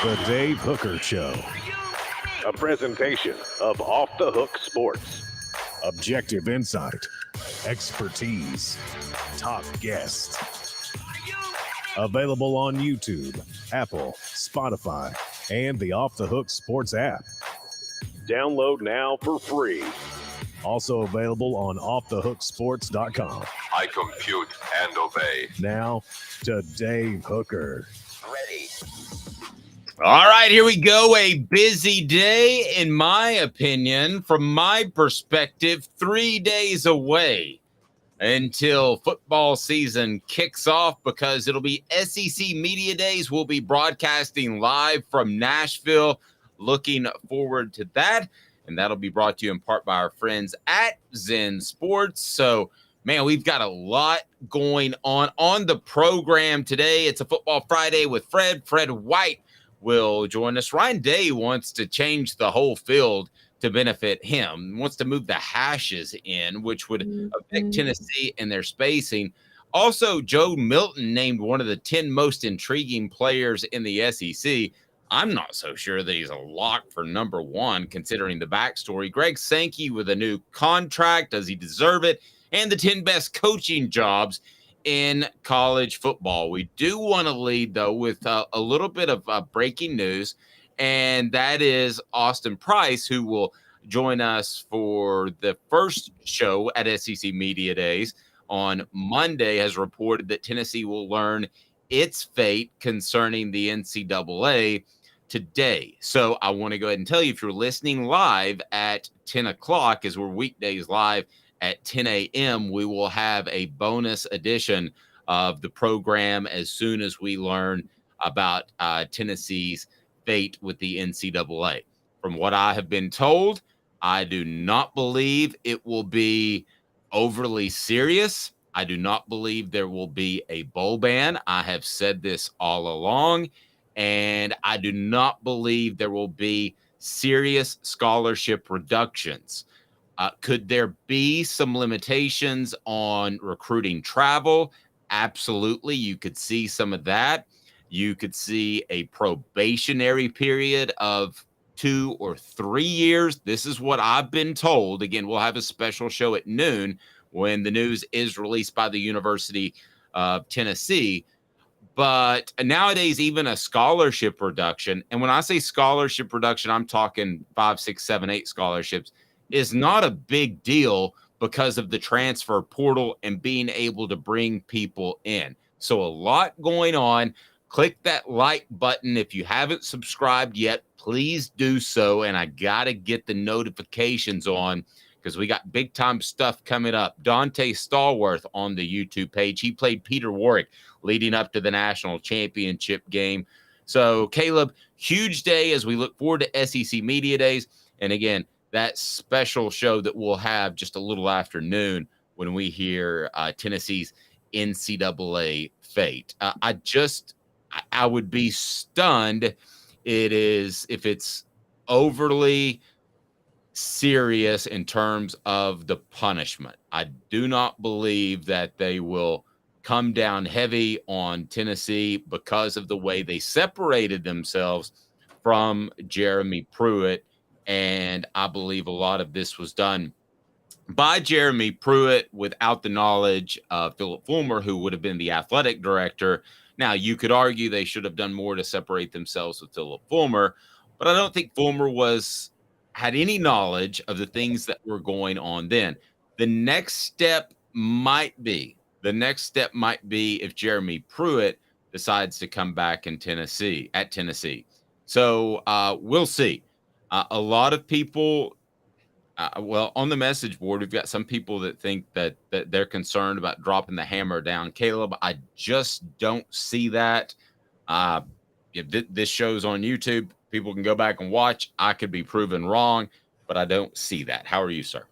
The Dave Hooker Show. A presentation of Off the Hook Sports. Objective insight, expertise, top guests. Available on YouTube, Apple, Spotify, and the Off the Hook Sports app. Download now for free. Also available on offthehooksports.com. I compute and obey. Now to Dave Hooker. Ready. All right, here we go. A busy day, in my opinion. From my perspective, 3 days away until football season kicks off, because it'll be SEC Media Days. We'll be broadcasting live from Nashville. Looking forward to that. And that'll be brought to you in part by our friends at Zen Sports. So, man, we've got a lot going on the program today. It's a Football Friday with Fred. Fred White will join us. Ryan Day wants to change the whole field to benefit him, wants to move the hashes in, which would affect Tennessee and their spacing. Also, Joe Milton named one of the 10 most intriguing players in the SEC. I'm not so sure that he's a lock for number one, considering the backstory. Greg Sankey with a new contract. Does he deserve it? And the 10 best coaching jobs in college football. We do want to lead, though, with a little bit of breaking news, and that is Austin Price, who will join us for the first show at SEC Media Days on Monday, has reported that Tennessee will learn its fate concerning the NCAA today. So I want to go ahead and tell you, if you're listening live at 10 o'clock, as we're weekdays live at 10 a.m., we will have a bonus edition of the program as soon as we learn about Tennessee's fate with the NCAA. From what I have been told, I do not believe it will be overly serious. I do not believe there will be a bowl ban. I have said this all along. And I do not believe there will be serious scholarship reductions. Could there be some limitations on recruiting travel? Absolutely. You could see some of that. You could see a probationary period of 2 or 3 years. This is what I've been told. Again, we'll have a special show at noon when the news is released by the University of Tennessee. But nowadays, even a scholarship reduction, and when I say scholarship reduction, I'm talking 5, 6, 7, 8 scholarships, is not a big deal because of the transfer portal and being able to bring people in. So a lot going on. Click that like button. If you haven't subscribed yet, please do so. And I got to get the notifications on, because we got big time stuff coming up. Dante Stallworth on the YouTube page. He played Peter Warwick leading up to the national championship game. So, Caleb, huge day as we look forward to SEC Media Days. And again, that special show that we'll have just a little after noon when we hear Tennessee's NCAA fate. I would be stunned if it's overly serious in terms of the punishment. I do not believe that they will come down heavy on Tennessee because of the way they separated themselves from Jeremy Pruitt. And I believe a lot of this was done by Jeremy Pruitt without the knowledge of Philip Fulmer, who would have been the athletic director. Now, you could argue they should have done more to separate themselves with Philip Fulmer, but I don't think Fulmer had any knowledge of the things that were going on then. The next step might be if Jeremy Pruitt decides to come back in Tennessee. So we'll see. A lot of people, on the message board, we've got some people that think that they're concerned about dropping the hammer down. Caleb, I just don't see that. This show's on YouTube. People can go back and watch. I could be proven wrong, but I don't see that. How are you, sir?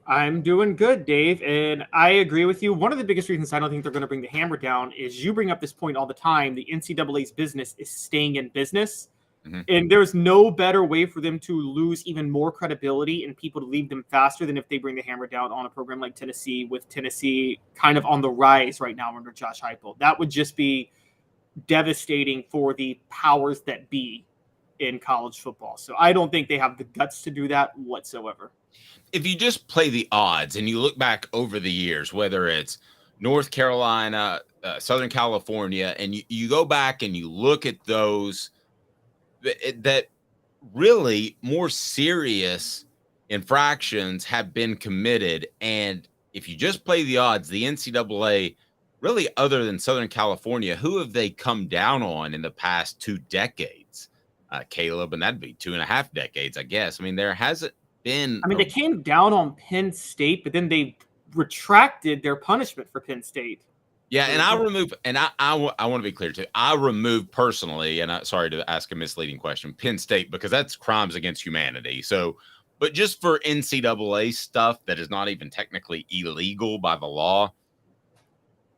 I'm doing good, Dave, and I agree with you. One of the biggest reasons I don't think they're going to bring the hammer down is you bring up this point all the time. The NCAA's business is staying in business. Mm-hmm. And there's no better way for them to lose even more credibility and people to leave them faster than if they bring the hammer down on a program like Tennessee, with Tennessee kind of on the rise right now under Josh Heupel. That would just be devastating for the powers that be in college football. So I don't think they have the guts to do that whatsoever. If you just play the odds and you look back over the years, whether it's North Carolina, Southern California, and you go back and you look at those that really more serious infractions have been committed. And if you just play the odds, the NCAA, really other than Southern California, who have they come down on in the past 2 decades? Caleb, and that'd be 2.5 decades, I guess. I mean, there hasn't been. I mean, they came down on Penn State, but then they retracted their punishment for Penn State. Yeah, and I remove, and I want to be clear too. I remove personally, and sorry to ask a misleading question, Penn State, because that's crimes against humanity. So, but just for NCAA stuff that is not even technically illegal by the law,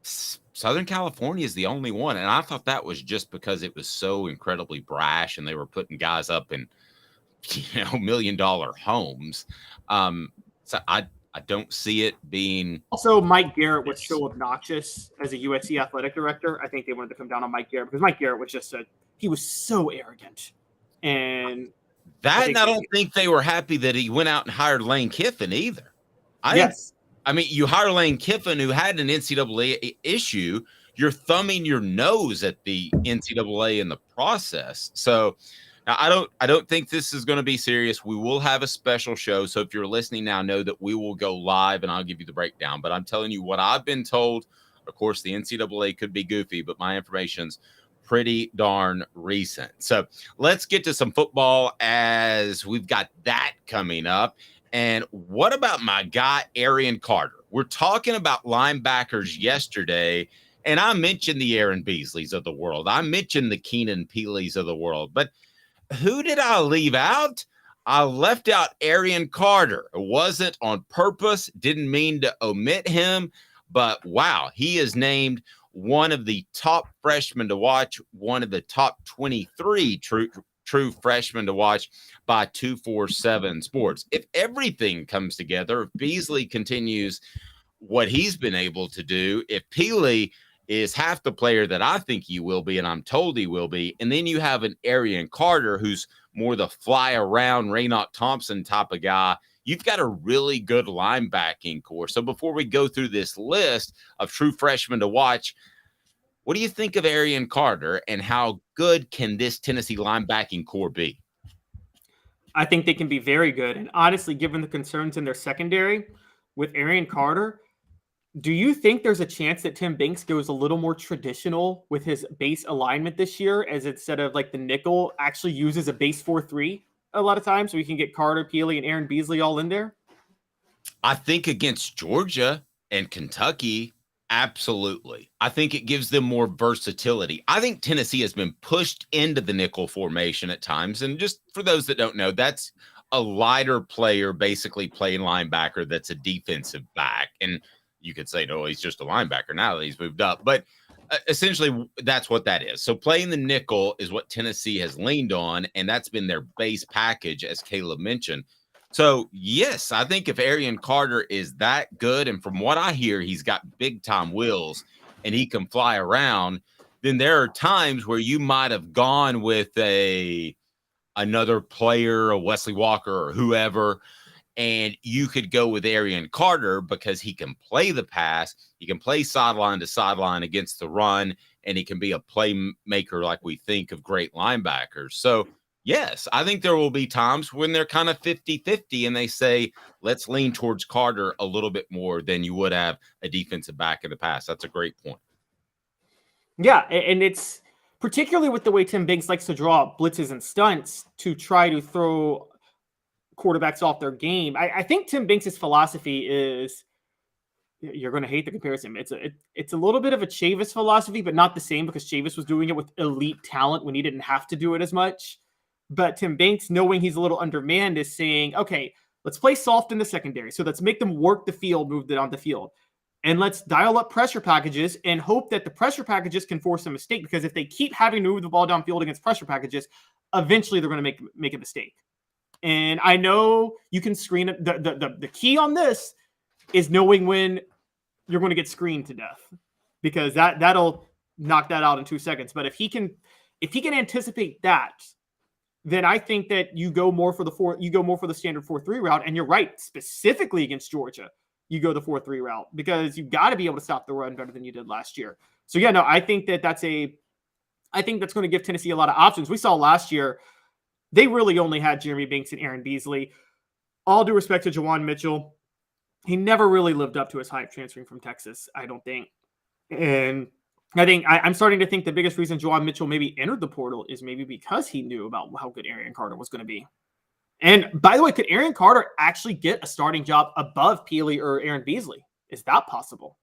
Southern California is the only one, and I thought that was just because it was so incredibly brash, and they were putting guys up in, $1 million homes. So I don't see it being. Also, Mike Garrett was so obnoxious as a USC athletic director. I think they wanted to come down on Mike Garrett because Mike Garrett was he was so arrogant. And I don't think they were happy that he went out and hired Lane Kiffin either. Yes. I mean, you hire Lane Kiffin, who had an NCAA issue. You're thumbing your nose at the NCAA in the process. So now I don't think this is going to be serious. We will have a special show. So if you're listening now, know that we will go live and I'll give you the breakdown. But I'm telling you what I've been told. Of course, the NCAA could be goofy, but my information's pretty darn recent. So let's get to some football as we've got that coming up. And what about my guy, Arion Carter? We're talking about linebackers yesterday, and I mentioned the Aaron Beasleys of the world. I mentioned the Keenan Peeleys of the world. But who did I leave out? I left out Arion Carter. It wasn't on purpose. Didn't mean to omit him. But, wow, he is named one of the top freshmen to watch, one of the top 23 true freshmen to watch by 247 Sports. If everything comes together, if Beasley continues what he's been able to do, if Peely is half the player that I think he will be, and I'm told he will be, and then you have an Arion Carter who's more the fly around Raynaud Thompson type of guy, you've got a really good linebacking core. So before we go through this list of true freshmen to watch, what do you think of Arion Carter, and how good can this Tennessee linebacking core be? I think they can be very good. And honestly, given the concerns in their secondary with Arion Carter, do you think there's a chance that Tim Banks goes a little more traditional with his base alignment this year, as instead of like the nickel actually uses a base 4-3 a lot of times, so we can get Carter, Peely, and Aaron Beasley all in there? I think against Georgia and Kentucky, absolutely. I think it gives them more versatility. I think Tennessee has been pushed into the nickel formation at times. And just for those that don't know, that's a lighter player basically playing linebacker that's a defensive back. And you could say, no, he's just a linebacker now that he's moved up. But essentially, that's what that is. So playing the nickel is what Tennessee has leaned on, and that's been their base package, as Caleb mentioned. So, yes, I think if Arion Carter is that good, and from what I hear, he's got big-time wheels and he can fly around, then there are times where you might have gone with another player, a Wesley Walker or whoever, and you could go with Arion Carter because he can play the pass, he can play sideline to sideline against the run, and he can be a playmaker like we think of great linebackers. So, yes, I think there will be times when they're kind of 50-50 and they say, let's lean towards Carter a little bit more than you would have a defensive back in the past. That's a great point. Yeah, and it's particularly with the way Tim Banks likes to draw blitzes and stunts to try to throw quarterbacks off their game. I think Tim Banks' philosophy is, you're going to hate the comparison, it's a little bit of a Chavis philosophy, but not the same, because Chavis was doing it with elite talent when he didn't have to do it as much. But Tim Banks, knowing he's a little undermanned, is saying, okay, let's play soft in the secondary. So let's make them work the field, move it on the field. And let's dial up pressure packages and hope that the pressure packages can force a mistake, because if they keep having to move the ball downfield against pressure packages, eventually they're going to make a mistake. And I know you can screen it. The key on this is knowing when you're going to get screened to death, because that'll knock that out in 2 seconds. But if he can anticipate that, then I think that you go more for the standard 4-3 route. And you're right, specifically against Georgia, you go the 4-3 route because you got to be able to stop the run better than you did last year. So yeah, no, I think that's going to give Tennessee a lot of options. We saw last year, they really only had Jeremy Banks and Aaron Beasley. All due respect to Jawan Mitchell, he never really lived up to his hype transferring from Texas, I don't think. And I think I'm starting to think the biggest reason Jawan Mitchell maybe entered the portal is maybe because he knew about how good Arion Carter was going to be. And by the way, could Arion Carter actually get a starting job above Peely or Aaron Beasley? Is that possible?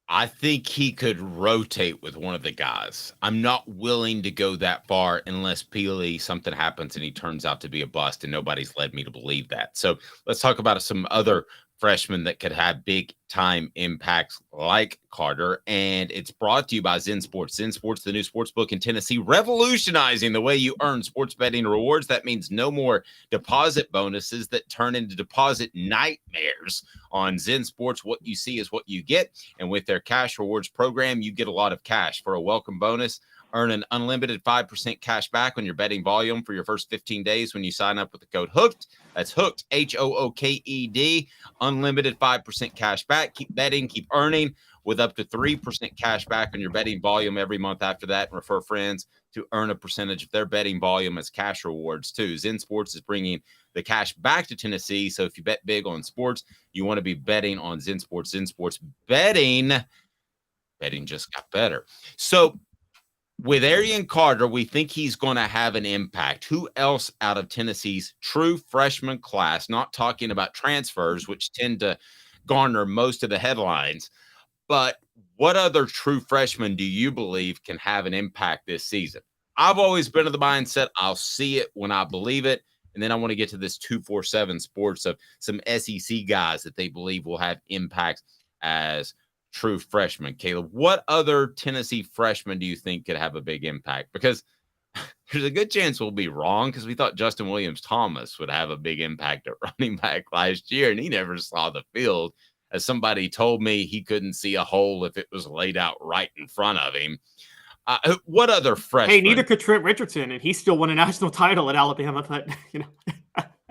I think he could rotate with one of the guys. I'm not willing to go that far unless Peely, something happens and he turns out to be a bust, and nobody's led me to believe that. So let's talk about some other freshmen that could have big time impacts like Carter. And it's brought to you by Zen Sports. Zen Sports, the new sports book in Tennessee, revolutionizing the way you earn sports betting rewards. That means no more deposit bonuses that turn into deposit nightmares. On Zen Sports, what you see is what you get. And with their cash rewards program, you get a lot of cash for a welcome bonus. Earn an unlimited 5% cash back on your betting volume for your first 15 days when you sign up with the code HOOKED. That's HOOKED, HOOKED. Unlimited 5% cash back. Keep betting, keep earning with up to 3% cash back on your betting volume every month after that. And refer friends to earn a percentage of their betting volume as cash rewards too. Zen Sports is bringing the cash back to Tennessee. So if you bet big on sports, you want to be betting on Zen Sports. Zen Sports betting just got better. So with Arion Carter, we think he's going to have an impact. Who else out of Tennessee's true freshman class, not talking about transfers, which tend to garner most of the headlines, but what other true freshmen do you believe can have an impact this season? I've always been of the mindset I'll see it when I believe it. And then I want to get to this 247 Sports of some SEC guys that they believe will have impacts as true freshman. Caleb, what other Tennessee freshmen do you think could have a big impact? Because there's a good chance we'll be wrong, because we thought Justin Williams-Thomas would have a big impact at running back last year, and he never saw the field. As somebody told me, he couldn't see a hole if it was laid out right in front of him. What other freshmen? Hey, neither could Trent Richardson, and he still won a national title at Alabama. But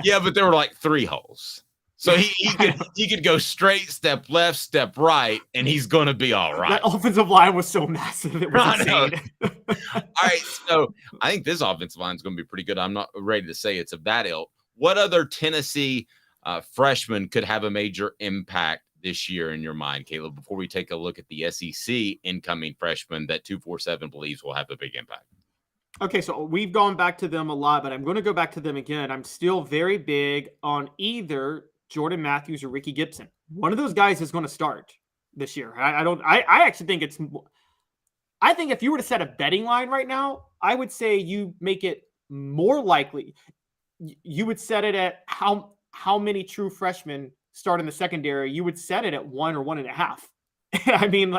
Yeah, but there were like 3 holes. So he could go straight, step left, step right, and he's going to be all right. That offensive line was so massive. It was insane. All right, so I think this offensive line is going to be pretty good. I'm not ready to say it's of that ilk. What other Tennessee freshman could have a major impact this year in your mind, Caleb, before we take a look at the SEC incoming freshmen that 247 believes will have a big impact? Okay, so we've gone back to them a lot, but I'm going to go back to them again. I'm still very big on either Jordan Matthews or Ricky Gibson. One of those guys is going to start this year. I actually think I think if you were to set a betting line right now, I would say you make it more likely. You would set it at how many true freshmen start in the secondary. You would set it at 1 or 1.5. I mean,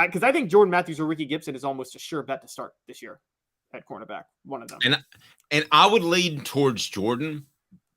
because I think Jordan Matthews or Ricky Gibson is almost a sure bet to start this year at cornerback, one of them. And I would lean towards Jordan,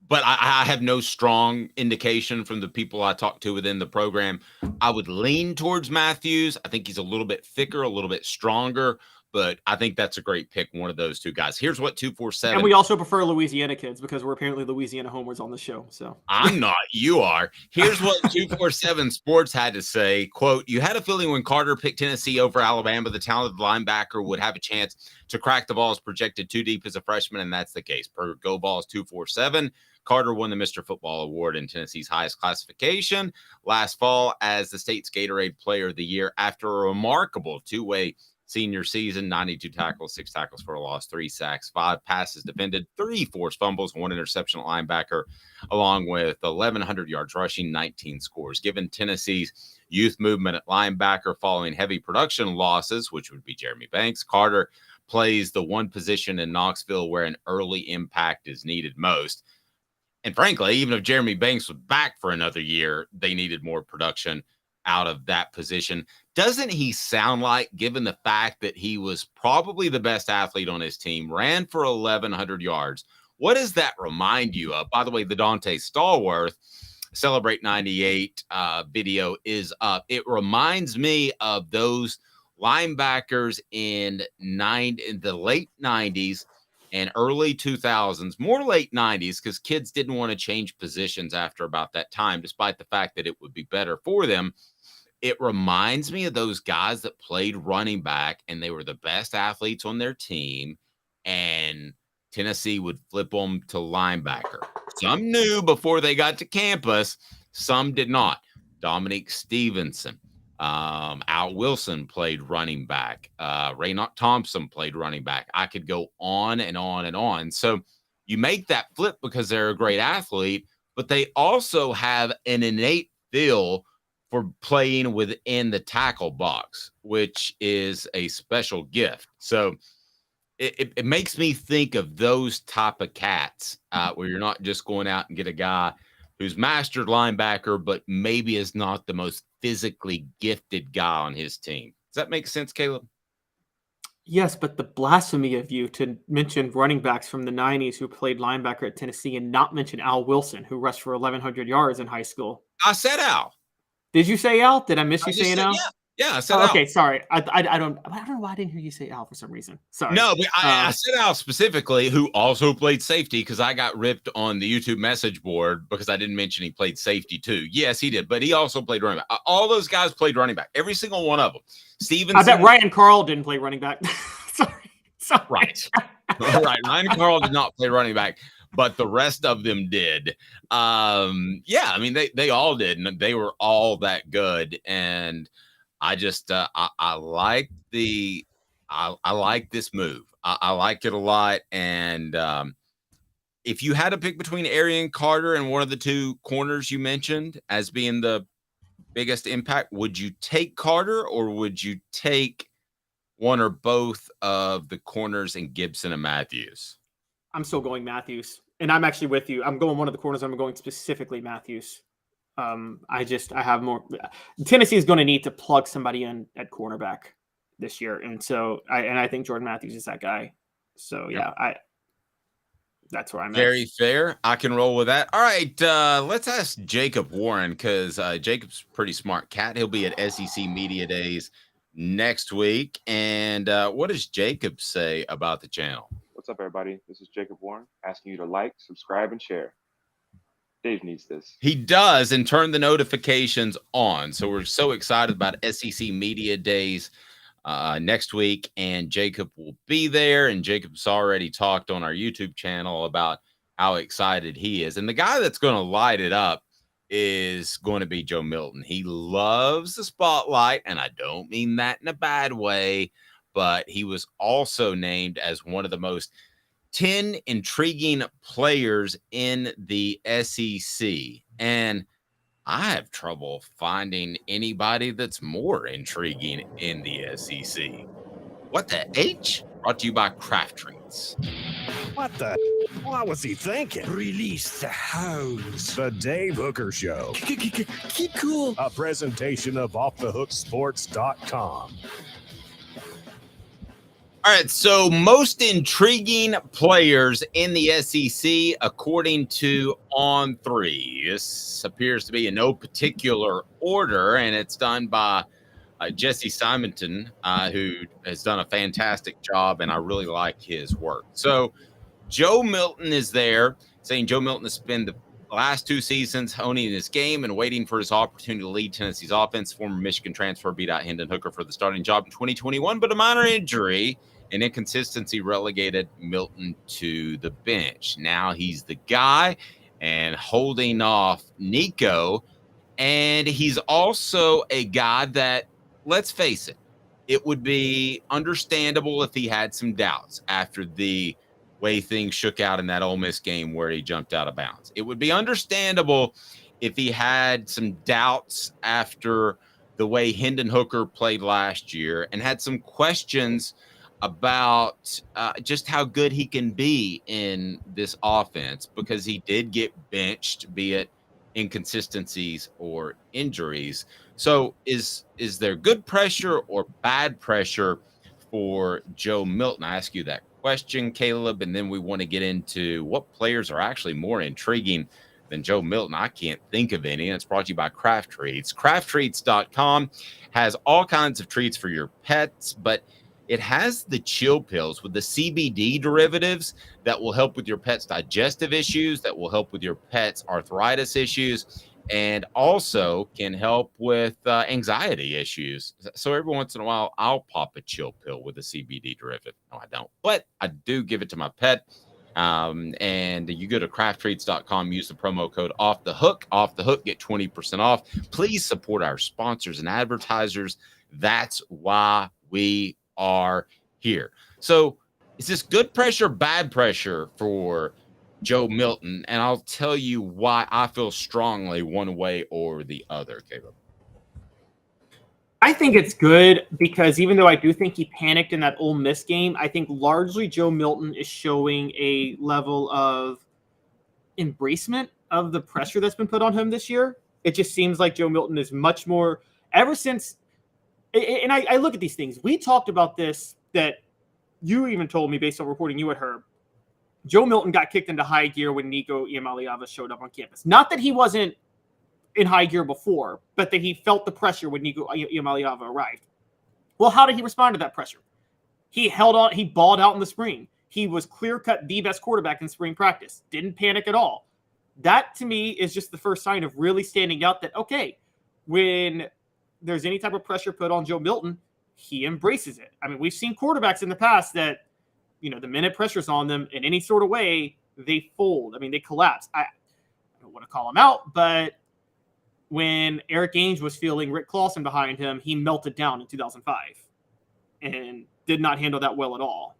but I have no strong indication from the people I talked to within the program. I would lean towards Matthews. I think he's a little bit thicker, a little bit stronger, but I think that's a great pick, one of those 2 guys. Here's what 247. And we also prefer Louisiana kids because we're apparently Louisiana homers on the show. So I'm not. You are. Here's what 247 Sports had to say. Quote, "You had a feeling when Carter picked Tennessee over Alabama, the talented linebacker would have a chance to crack the balls projected too deep as a freshman, and that's the case. Per Go Balls 247, Carter won the Mr. Football Award in Tennessee's highest classification last fall as the state's Gatorade Player of the Year after a remarkable 2-way senior season, 92 tackles, 6 tackles for a loss, 3 sacks, 5 passes defended, 3 forced fumbles, 1 interception at linebacker, along with 1,100 yards rushing, 19 scores. Given Tennessee's youth movement at linebacker following heavy production losses, which would be Jeremy Banks, Carter plays the one position in Knoxville where an early impact is needed most. And frankly, even if Jeremy Banks was back for another year, they needed more production out of that position. Doesn't he sound like, given the fact that he was probably the best athlete on his team, ran for 1,100 yards? What does that remind you of? By the way, the Dante Stallworth Celebrate 98 video is up. It reminds me of those linebackers in the late 90s and early 2000s, more late 90s, because kids didn't want to change positions after about that time, despite the fact that it would be better for them. It reminds me of those guys that played running back and they were the best athletes on their team, and Tennessee would flip them to linebacker. Some knew before they got to campus, some did not. Dominique Stevenson, Al Wilson played running back. Raynaud Thompson played running back. I could go on and on and on. So you make that flip because they're a great athlete, but they also have an innate feel for playing within the tackle box, which is a special gift. So it makes me think of those type of cats where you're not just going out and get a guy who's mastered linebacker, but maybe is not the most physically gifted guy on his team. Does that make sense, Caleb? Yes, but the blasphemy of you to mention running backs from the 90s who played linebacker at Tennessee and not mention Al Wilson, who rushed for 1,100 yards in high school. I said Al. Did you say Al? Did I miss you saying Al? Yeah, I said Al. Okay, sorry. I don't know why I didn't hear you say Al for some reason. Sorry. No, but I said Al specifically, who also played safety, because I got ripped on the YouTube message board because I didn't mention he played safety too. Yes, he did, but he also played running back. All those guys played running back. Every single one of them. Stevenson. I bet Ryan Carl didn't play running back. Sorry. Right. Right. Ryan Carl did not play running back, but the rest of them did. Yeah, I mean, they all did, and they were all that good. And I just I like I like this move. I like it a lot. And if you had to pick between Arion Carter and one of the two corners you mentioned as being the biggest impact, would you take Carter or would you take one or both of the corners in Gibson and Matthews? I'm still going Matthews, and I'm actually with you. I'm going one of the corners. I'm going specifically Matthews. I have more. Tennessee is going to need to plug somebody in at cornerback this year, and so I think Jordan Matthews is that guy. So yeah, that's where I'm at. Very fair. I can roll with that. All right, let's ask Jacob Warren, because Jacob's a pretty smart cat. He'll be at SEC Media Days next week. And what does Jacob say about the channel? What's up, everybody? This is Jacob Warren asking you to like, subscribe, and share. Dave needs this. He does, and turn the notifications on. So we're so excited about SEC Media Days next week, and Jacob will be there. And Jacob's already talked on our YouTube channel about how excited he is. And the guy that's going to light it up is going to be Joe Milton. He loves the spotlight, and I don't mean that in a bad way, but he was also named as one of the most 10 intriguing players in the SEC. And I have trouble finding anybody that's more intriguing in the SEC. What the H? Brought to you by Craft Treats. What the? What was he thinking? Release the hounds. The Dave Hooker Show. Keep cool. A presentation of offthehooksports.com. All right, so most intriguing players in the SEC, according to On3. This appears to be in no particular order, and it's done by Jesse Simonton, who has done a fantastic job, and I really like his work. So Joe Milton is there, saying Joe Milton has spent the last 2 seasons honing his game and waiting for his opportunity to lead Tennessee's offense. Former Michigan transfer beat out Hendon Hooker for the starting job in 2021, but a minor injury and inconsistency relegated Milton to the bench. Now he's the guy and holding off Nico. And he's also a guy that, let's face it, it would be understandable if he had some doubts after the way things shook out in that Ole Miss game where he jumped out of bounds. It would be understandable if he had some doubts after the way Hendon Hooker played last year and had some questions about just how good he can be in this offense, because he did get benched, be it inconsistencies or injuries. So is there good pressure or bad pressure for Joe Milton? I ask you that question, Caleb, and then we want to get into what players are actually more intriguing than Joe Milton. I can't think of any. And it's brought to you by Craft Treats. CraftTreats.com has all kinds of treats for your pets, but it has the chill pills with the CBD derivatives that will help with your pet's digestive issues, that will help with your pet's arthritis issues, and also can help with anxiety issues. So every once in a while, I'll pop a chill pill with a CBD derivative. No, I don't, but I do give it to my pet. And you go to crafttreats.com, use the promo code off the hook, get 20% off. Please support our sponsors and advertisers. That's why we are here. So is this good pressure, bad pressure for Joe Milton? And I'll tell you why I feel strongly one way or the other, Caleb. I think it's good because even though I do think he panicked in that Ole Miss game, I think largely Joe Milton is showing a level of embracement of the pressure that's been put on him this year. It just seems like Joe Milton is much more ever since. And I look at these things. We talked about this, that you even told me based on reporting you had heard. Joe Milton got kicked into high gear when Nico Iamaleava showed up on campus. Not that he wasn't in high gear before, but that he felt the pressure when Nico Iamaleava arrived. Well, how did he respond to that pressure? He held on. He balled out in the spring. He was clear-cut the best quarterback in spring practice. Didn't panic at all. That, to me, is just the first sign of really standing out that, okay, when there's any type of pressure put on Joe Milton, he embraces it. I mean, we've seen quarterbacks in the past that, you know, the minute pressure's on them in any sort of way, they fold. I mean, they collapse. I don't want to call him out, but when Eric Ainge was feeling Rick Clausen behind him, he melted down in 2005 and did not handle that well at all.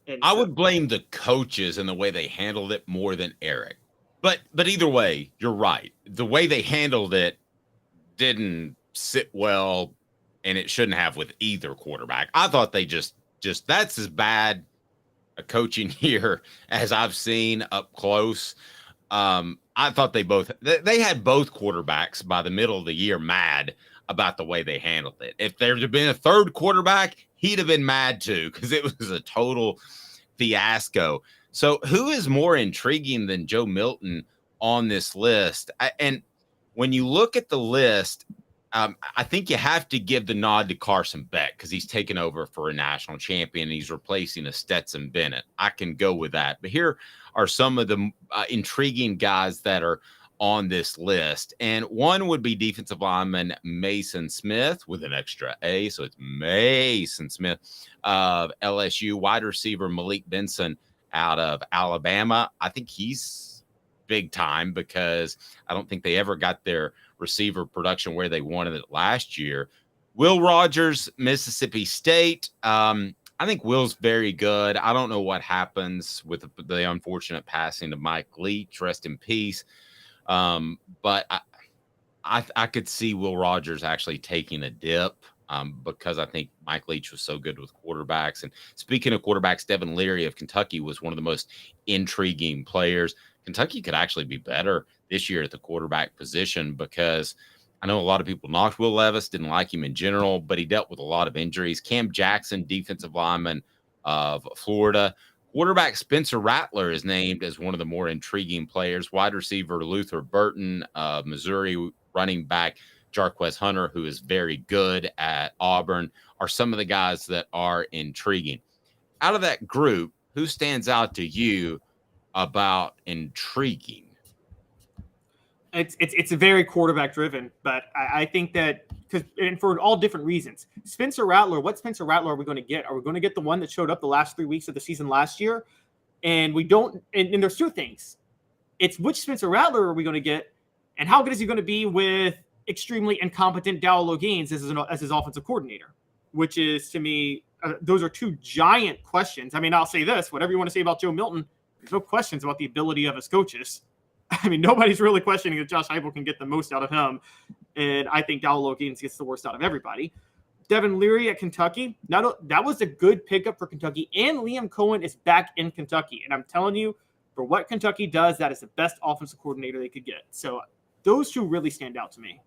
And I would blame the coaches and the way they handled it more than Eric. But either way, you're right. The way they handled it didn't sit well, and it shouldn't have with either quarterback. I thought they just that's as bad a coaching year as I've seen up close. I thought they had both quarterbacks by the middle of the year mad about the way they handled it. If there had been a third quarterback, he'd have been mad too, because it was a total fiasco. So who is more intriguing than Joe Milton on this list? And when you look at the list, I think you have to give the nod to Carson Beck because he's taken over for a national champion and he's replacing a Stetson Bennett. I can go with that. But here are some of the intriguing guys that are on this list. And one would be defensive lineman Mason Smith with an extra A. So it's Mason Smith of LSU. Wide receiver Malik Benson out of Alabama. I think he's big time because I don't think they ever got their receiver production where they wanted it last year. Will Rogers, Mississippi State. I think Will's very good. I don't know what happens with the unfortunate passing of Mike Leach. Rest in peace. But I could see Will Rogers actually taking a dip because I think Mike Leach was so good with quarterbacks. And speaking of quarterbacks, Devin Leary of Kentucky was one of the most intriguing players. Kentucky could actually be better this year at the quarterback position because I know a lot of people knocked Will Levis, didn't like him in general, but he dealt with a lot of injuries. Cam Jackson, defensive lineman of Florida. Quarterback Spencer Rattler is named as one of the more intriguing players. Wide receiver Luther Burton of Missouri. Running back Jarquez Hunter, who is very good at Auburn, are some of the guys that are intriguing. Out of that group, who stands out to you about intriguing? It's very quarterback driven, but I think that and for all different reasons. Spencer Rattler, what Spencer Rattler are we going to get? Are we going to get the one that showed up the last 3 weeks of the season last year? And we don't. And there's two things. It's which Spencer Rattler are we going to get, and how good is he going to be with extremely incompetent Dowell Gaines as his offensive coordinator? Which is, to me, those are two giant questions. I mean, I'll say this: whatever you want to say about Joe Milton, there's no questions about the ability of his coaches. I mean, nobody's really questioning that Josh Heupel can get the most out of him. And I think Dowell Gaines gets the worst out of everybody. Devin Leary at Kentucky. That was a good pickup for Kentucky. And Liam Cohen is back in Kentucky. And I'm telling you, for what Kentucky does, that is the best offensive coordinator they could get. So those two really stand out to me.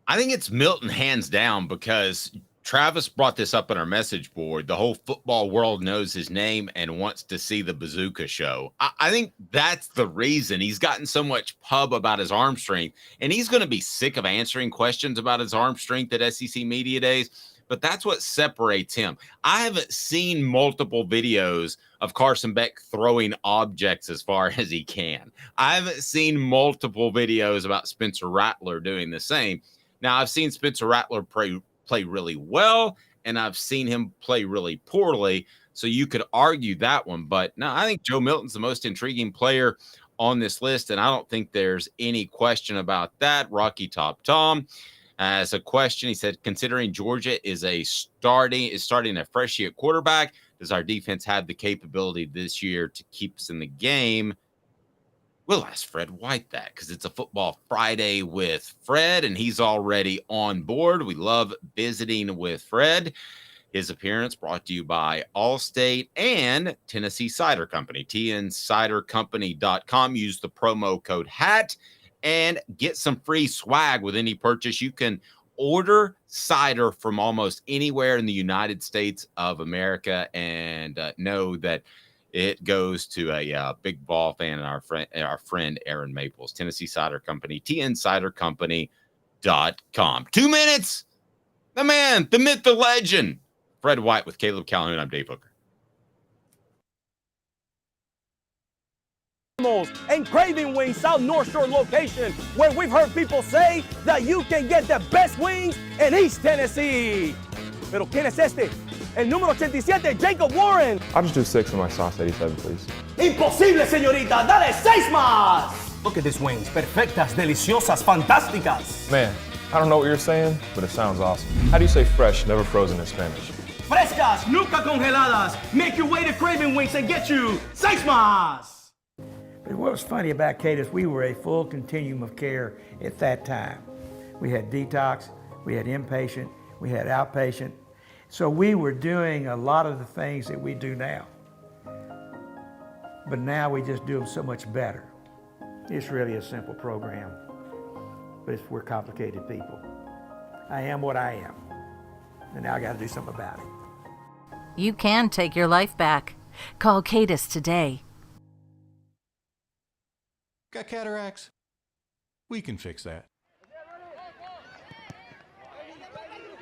I think it's Milton hands down because Travis brought this up on our message board. The whole football world knows his name and wants to see the Bazooka show. I think that's the reason he's gotten so much pub about his arm strength, and he's going to be sick of answering questions about his arm strength at SEC Media Days, but that's what separates him. I haven't seen multiple videos of Carson Beck throwing objects as far as he can. I haven't seen multiple videos about Spencer Rattler doing the same. Now, I've seen Spencer Rattler play really well, and I've seen him play really poorly, so you could argue that one. But no, I think Joe Milton's the most intriguing player on this list, and I don't think there's any question about that. Rocky Top Tom has a question. He said, considering Georgia is starting a freshie at quarterback, does our defense have the capability this year to keep us in the game? We'll ask Fred White that, because it's a Football Friday with Fred, and he's already on board. We love visiting with Fred. His appearance brought to you by Allstate and Tennessee Cider Company, tncidercompany.com. Use the promo code HAT and get some free swag with any purchase. You can order cider from almost anywhere in the United States of America, and know that it goes to a big ball fan and our friend Aaron Maples. Tennessee Cider Company, tncidercompany.com. 2 minutes. The man, the myth, the legend. Fred White with Caleb Calhoun. I'm Dave Hooker. And Craving Wings South North Shore location, where we've heard people say that you can get the best wings in East Tennessee. Pero ¿quién es este? El número 87, Jacob Warren. I'll just do 6 in my sauce 87, please. Imposible, señorita. Dale 6 más. Look at these wings. Perfectas, deliciosas, fantásticas. Man, I don't know what you're saying, but it sounds awesome. How do you say fresh, never frozen in Spanish? Frescas, nunca congeladas. Make your way to Craving Wings and get you 6 más. But what was funny about Cadis, we were a full continuum of care at that time. We had detox, we had inpatient, we had outpatient. So we were doing a lot of the things that we do now. But now we just do them so much better. It's really a simple program, but we're complicated people. I am what I am, and now I got to do something about it. You can take your life back. Call Cadis today. Got cataracts? We can fix that.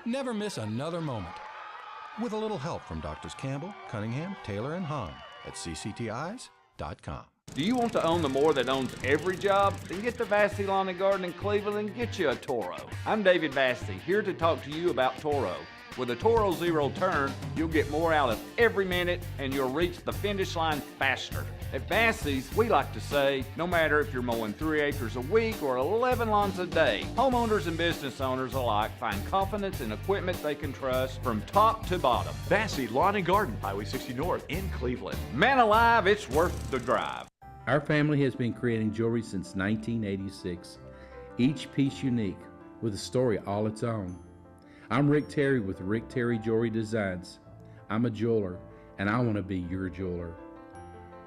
Never miss another moment. With a little help from Doctors Campbell, Cunningham, Taylor, and Hahn at cctis.com. Do you want to own the more that owns every job? Then get to Vassey Lawn and Garden in Cleveland and get you a Toro. I'm David Vassey, here to talk to you about Toro. With a Toro Zero Turn, you'll get more out of every minute and you'll reach the finish line faster. At Vassey's, we like to say, no matter if you're mowing 3 acres a week or 11 lawns a day, homeowners and business owners alike find confidence in equipment they can trust from top to bottom. Vassey Lawn and Garden, Highway 60 North in Cleveland. Man alive, it's worth the drive. Our family has been creating jewelry since 1986, each piece unique with a story all its own. I'm Rick Terry with Rick Terry Jewelry Designs. I'm a jeweler, and I want to be your jeweler.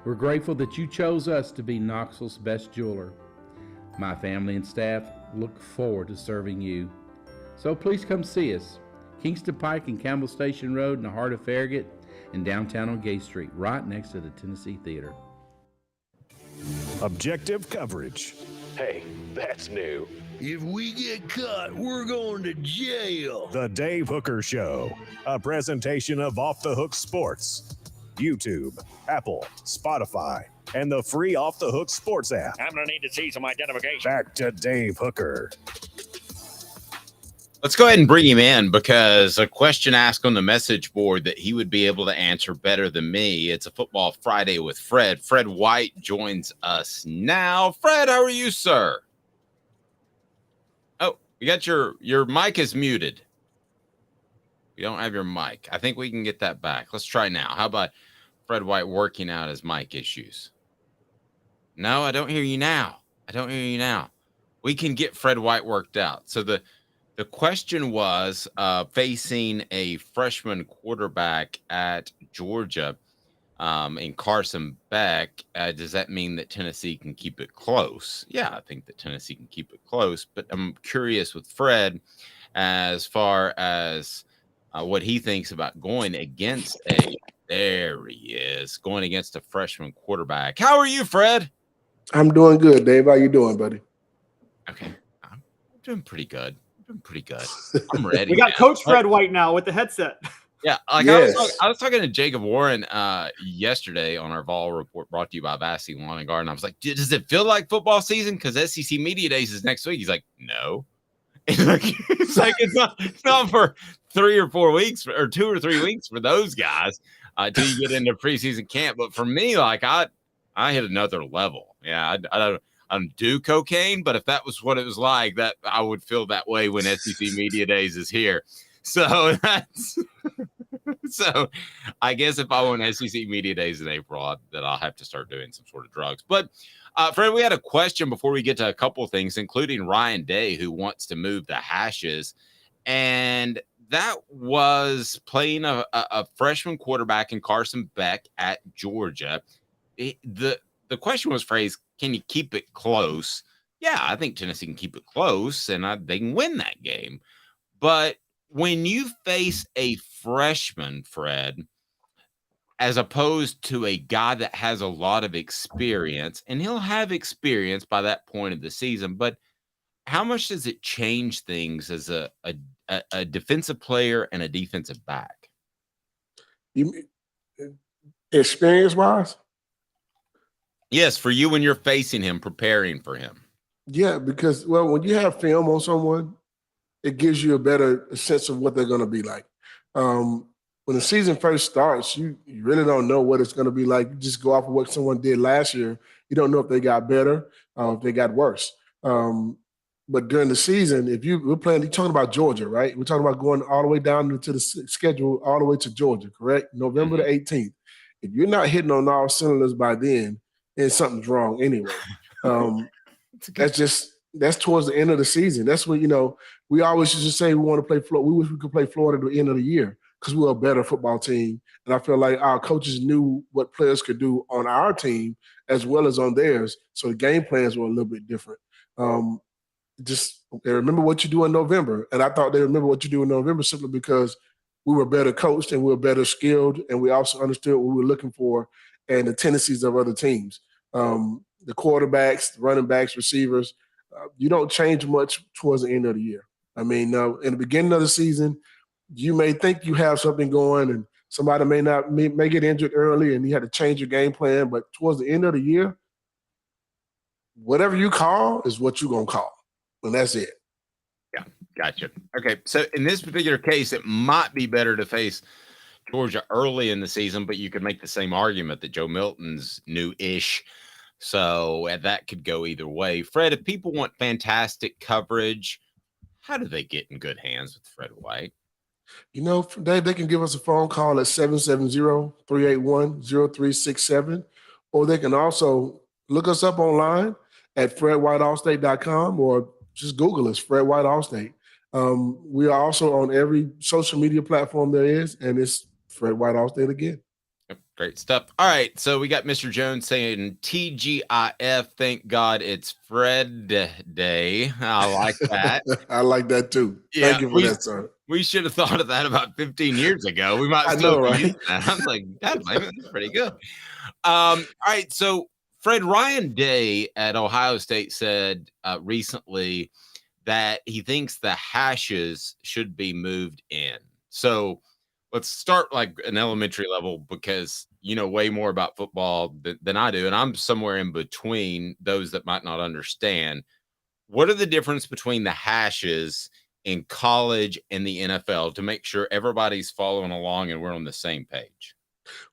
We're grateful that you chose us to be Knoxville's best jeweler. My family and staff look forward to serving you. So please come see us. Kingston Pike and Campbell Station Road in the heart of Farragut, and downtown on Gay Street, right next to the Tennessee Theater. Objective coverage. Hey, that's new. If we get caught, we're going to jail. The Dave Hooker Show, a presentation of Off the Hook Sports. YouTube, Apple, Spotify, and the free Off the Hook Sports app. I'm going to need to see some identification. Back to Dave Hooker. Let's go ahead and bring him in, because a question asked on the message board that he would be able to answer better than me. It's a Football Friday with Fred. Fred White joins us now. Fred, how are you, sir? Oh, you got your mic is muted. You don't have your mic. I think we can get that back. Let's try now. How about Fred White working out his mic issues? No, I don't hear you now. I don't hear you now. We can get Fred White worked out. So the question was facing a freshman quarterback at Georgia in Carson Beck. Does that mean that Tennessee can keep it close? Yeah, I think that Tennessee can keep it close. But I'm curious with Fred as far as what he thinks about going against going against a freshman quarterback. How are you, Fred? I'm doing good, Dave. How you doing, buddy? Okay. I'm doing pretty good. I'm ready. We got Coach Fred White now with the headset. Yeah, like yes. I was talking to Jacob Warren yesterday on our Vol report brought to you by Vassy Lawn and Garden. I was like, does it feel like football season? Because SEC Media Days is next week. He's like, no. It's not for 3 or 4 weeks or 2 or 3 weeks for those guys till you get into preseason camp. But for me, like I hit another level. Yeah, I don't do cocaine, but if that was what it was like, that I would feel that way when SEC Media Days is here. So so I guess if I want SEC Media Days in April, that I'll have to start doing some sort of drugs. But Fred, we had a question before we get to a couple of things, including Ryan Day, who wants to move the hashes. And that was playing a freshman quarterback in Carson Beck at Georgia. The question was phrased, can you keep it close? Yeah, I think Tennessee can keep it close, and they can win that game. But when you face a freshman, Fred, as opposed to a guy that has a lot of experience, and he'll have experience by that point of the season, but how much does it change things as a defensive player and a defensive back? Experience-wise? Yes, for you when you're facing him, preparing for him. Yeah, because, well, when you have film on someone, it gives you a better sense of what they're going to be like. When the season first starts, you really don't know what it's going to be like. You just go off of what someone did last year. You don't know if they got better, if they got worse. But during the season, we're talking about Georgia, right? We're talking about going all the way down into the schedule, all the way to Georgia, correct? November the 18th. If you're not hitting on all cylinders by then something's wrong anyway. That's towards the end of the season. That's when, we always used to say we want to play Florida. We wish we could play Florida at the end of the year because we were a better football team. And I feel like our coaches knew what players could do on our team as well as on theirs. So the game plans were a little bit different. They remember what you do in November. And I thought they remember what you do in November simply because we were better coached and we were better skilled. And we also understood what we were looking for and the tendencies of other teams. The quarterbacks, the running backs, receivers, you don't change much towards the end of the year. I mean, in the beginning of the season, you may think you have something going and somebody may get injured early and you had to change your game plan. But towards the end of the year, whatever you call is what you're going to call. And that's it. Yeah, gotcha. Okay, so in this particular case, it might be better to face Georgia early in the season, but you could make the same argument that Joe Milton's new-ish. So that could go either way. Fred, if people want fantastic coverage, how do they get in good hands with Fred White? Dave, they can give us a phone call at 770-381-0367, or they can also look us up online at fredwhiteallstate.com or just Google us, Fred White Allstate. We are also on every social media platform there is, and it's Fred White Allstate again. Great stuff. All right, so we got Mr. Jones saying TGIF, thank God it's Fred Day. I like that. I like that too. Yeah, thank you for that, sir. We should have thought of that about 15 years ago. We might still use that. I'm like, God, that's pretty good. All right, so Fred, Ryan Day at Ohio State said recently that he thinks the hashes should be moved in. So let's start like an elementary level because you know way more about football than I do. And I'm somewhere in between those that might not understand. What are the difference between the hashes in college and the NFL to make sure everybody's following along and we're on the same page?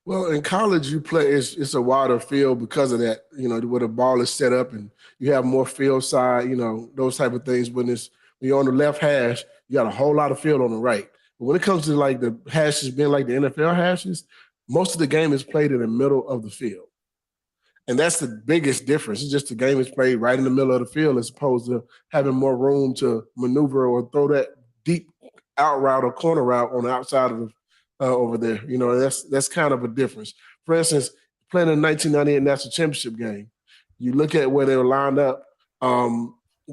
Well, in college, you play, it's a wider field because of that, where the ball is set up and you have more field side, those type of things. When you're on the left hash, you got a whole lot of field on the right. But when it comes to like the hashes being like the NFL hashes, most of the game is played in the middle of the field. And that's the biggest difference. It's just the game is played right in the middle of the field as opposed to having more room to maneuver or throw that deep out route or corner route on the outside of the over there. That's kind of a difference. For instance, playing in the 1998 National Championship game, you look at where they were lined up.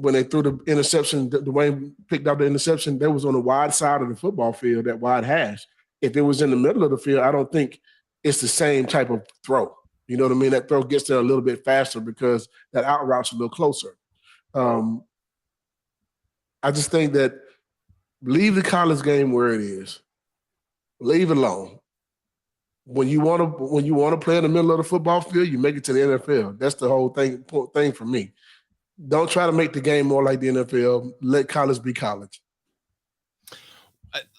when they threw the interception, Dwayne picked up the interception, that was on the wide side of the football field, that wide hash. If it was in the middle of the field, I don't think it's the same type of throw. You know what I mean? That throw gets there a little bit faster because that out route's a little closer. I just think that leave the college game where it is. Leave it alone. When you want to play in the middle of the football field, you make it to the NFL. That's the whole thing for me. Don't try to make the game more like the NFL. Let college be college.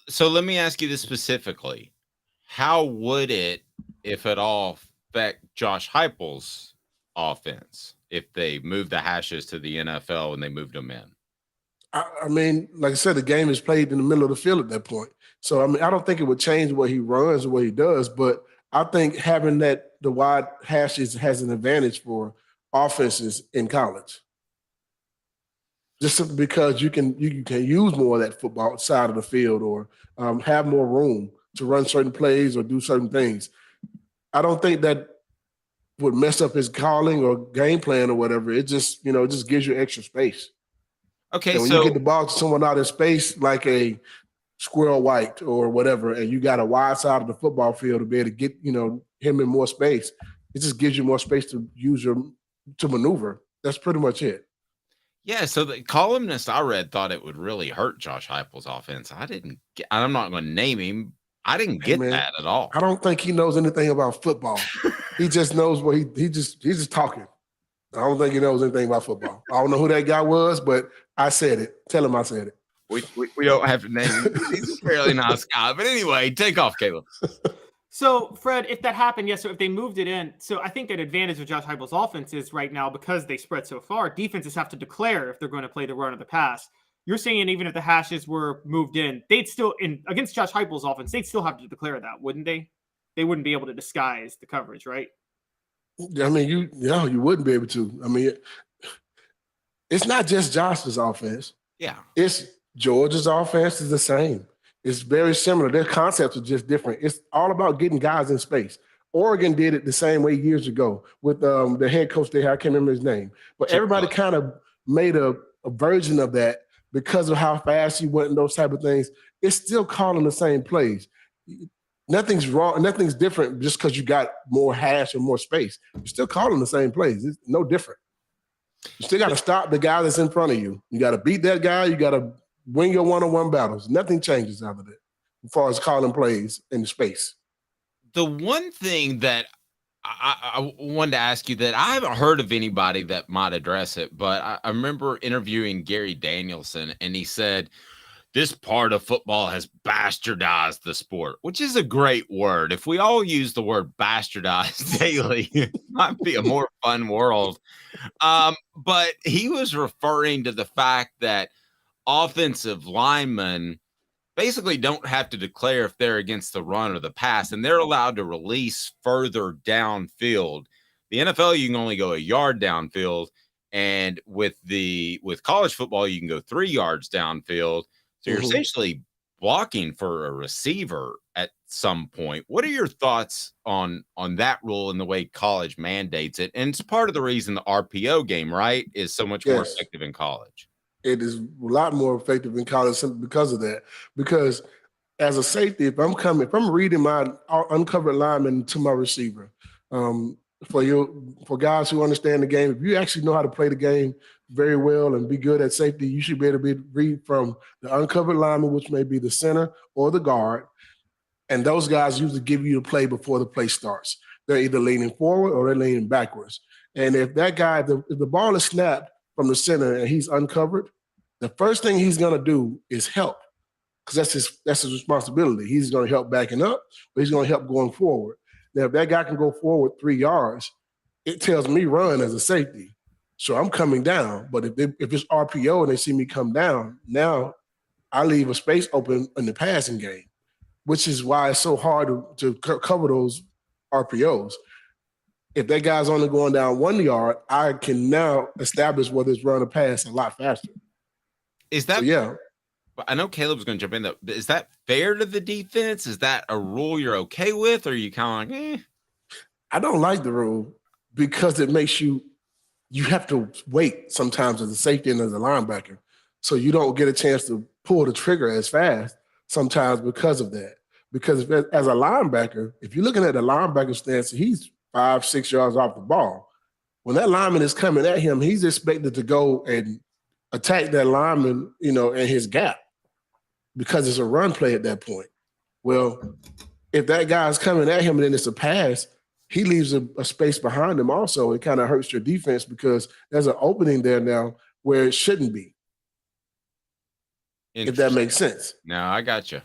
So let me ask you this specifically. How would it, if at all, affect Josh Heupel's offense if they moved the hashes to the NFL and they moved them in? I mean, like I said, the game is played in the middle of the field at that point. So, I mean, I don't think it would change what he runs or what he does, but I think having the wide hashes has an advantage for offenses in college. Just simply because you can use more of that football side of the field or have more room to run certain plays or do certain things. I don't think that would mess up his calling or game plan or whatever. It just gives you extra space. Okay, and when you get the ball to someone out in space, like a Squirrel White or whatever, and you got a wide side of the football field to be able to get him in more space, it just gives you more space to use to maneuver. That's pretty much it. Yeah, so the columnist I read thought it would really hurt Josh Heupel's offense. I'm not going to name him. I didn't get that at all. I don't think he knows anything about football. He just knows what he's just talking. I don't think he knows anything about football. I don't know who that guy was, but I said it. Tell him I said it. We don't have to name him. He's a fairly nice guy. But anyway, take off, Caleb. So, Fred, if that happened, yes, so if they moved it in, so I think an advantage of Josh Heupel's offense is right now, because they spread so far, defenses have to declare if they're going to play the run or the pass. You're saying even if the hashes were moved in, they'd still, against Josh Heupel's offense, they'd still have to declare that, wouldn't they? They wouldn't be able to disguise the coverage, right? I mean, you wouldn't be able to. I mean, it's not just Josh's offense. Yeah. It's Georgia's offense is the same. It's very similar. Their concepts are just different. It's all about getting guys in space. Oregon did it the same way years ago with the head coach they had. I can't remember his name. But everybody kind of made a version of that because of how fast he went and those type of things. It's still calling the same plays. Nothing's wrong. Nothing's different just because you got more hash or more space. You're still calling the same plays. It's no different. You still got to stop the guy that's in front of you. You got to beat that guy. You got to win your one-on-one battles. Nothing changes out of it as far as calling plays in space. The one thing that I wanted to ask you that I haven't heard of anybody that might address it, but I remember interviewing Gary Danielson, and he said, this part of football has bastardized the sport, which is a great word. If we all use the word bastardized daily, it might be a more fun world. But he was referring to the fact that offensive linemen basically don't have to declare if they're against the run or the pass, and they're allowed to release further downfield. The NFL, you can only go a yard downfield, and with college football, you can go 3 yards downfield. So you're essentially blocking for a receiver at some point. What are your thoughts on that rule and the way college mandates it? And it's part of the reason the RPO game, right, is so much more effective in college. It is a lot more effective in college simply because of that. Because as a safety, if I'm reading my uncovered lineman to my receiver, for guys who understand the game, if you actually know how to play the game very well and be good at safety, you should be able to read from the uncovered lineman, which may be the center or the guard. And those guys usually give you the play before the play starts. They're either leaning forward or they're leaning backwards. And if that guy, if the ball is snapped from the center and he's uncovered, the first thing he's going to do is help, because that's his responsibility. He's going to help backing up, but he's going to help going forward. Now, if that guy can go forward 3 yards, it tells me run as a safety. So I'm coming down. But if it's RPO and they see me come down, now I leave a space open in the passing game, which is why it's so hard to cover those RPOs. If that guy's only going down 1 yard, I can now establish whether it's run or pass a lot faster. Is that? So, yeah. I know Caleb's going to jump in, though. Is that fair to the defense? Is that a rule you're okay with? Or are you kind of like, I don't like the rule because it makes you you have to wait sometimes as a safety and as a linebacker. So you don't get a chance to pull the trigger as fast sometimes because of that. Because as a linebacker, if you're looking at the linebacker stance, he's 5-6 yards off the ball. When that lineman is coming at him, he's expected to go and attack that lineman, in his gap because it's a run play at that point. Well, if that guy's coming at him and then it's a pass, he leaves a space behind him also. It kind of hurts your defense because there's an opening there now where it shouldn't be. If that makes sense. No, I got you.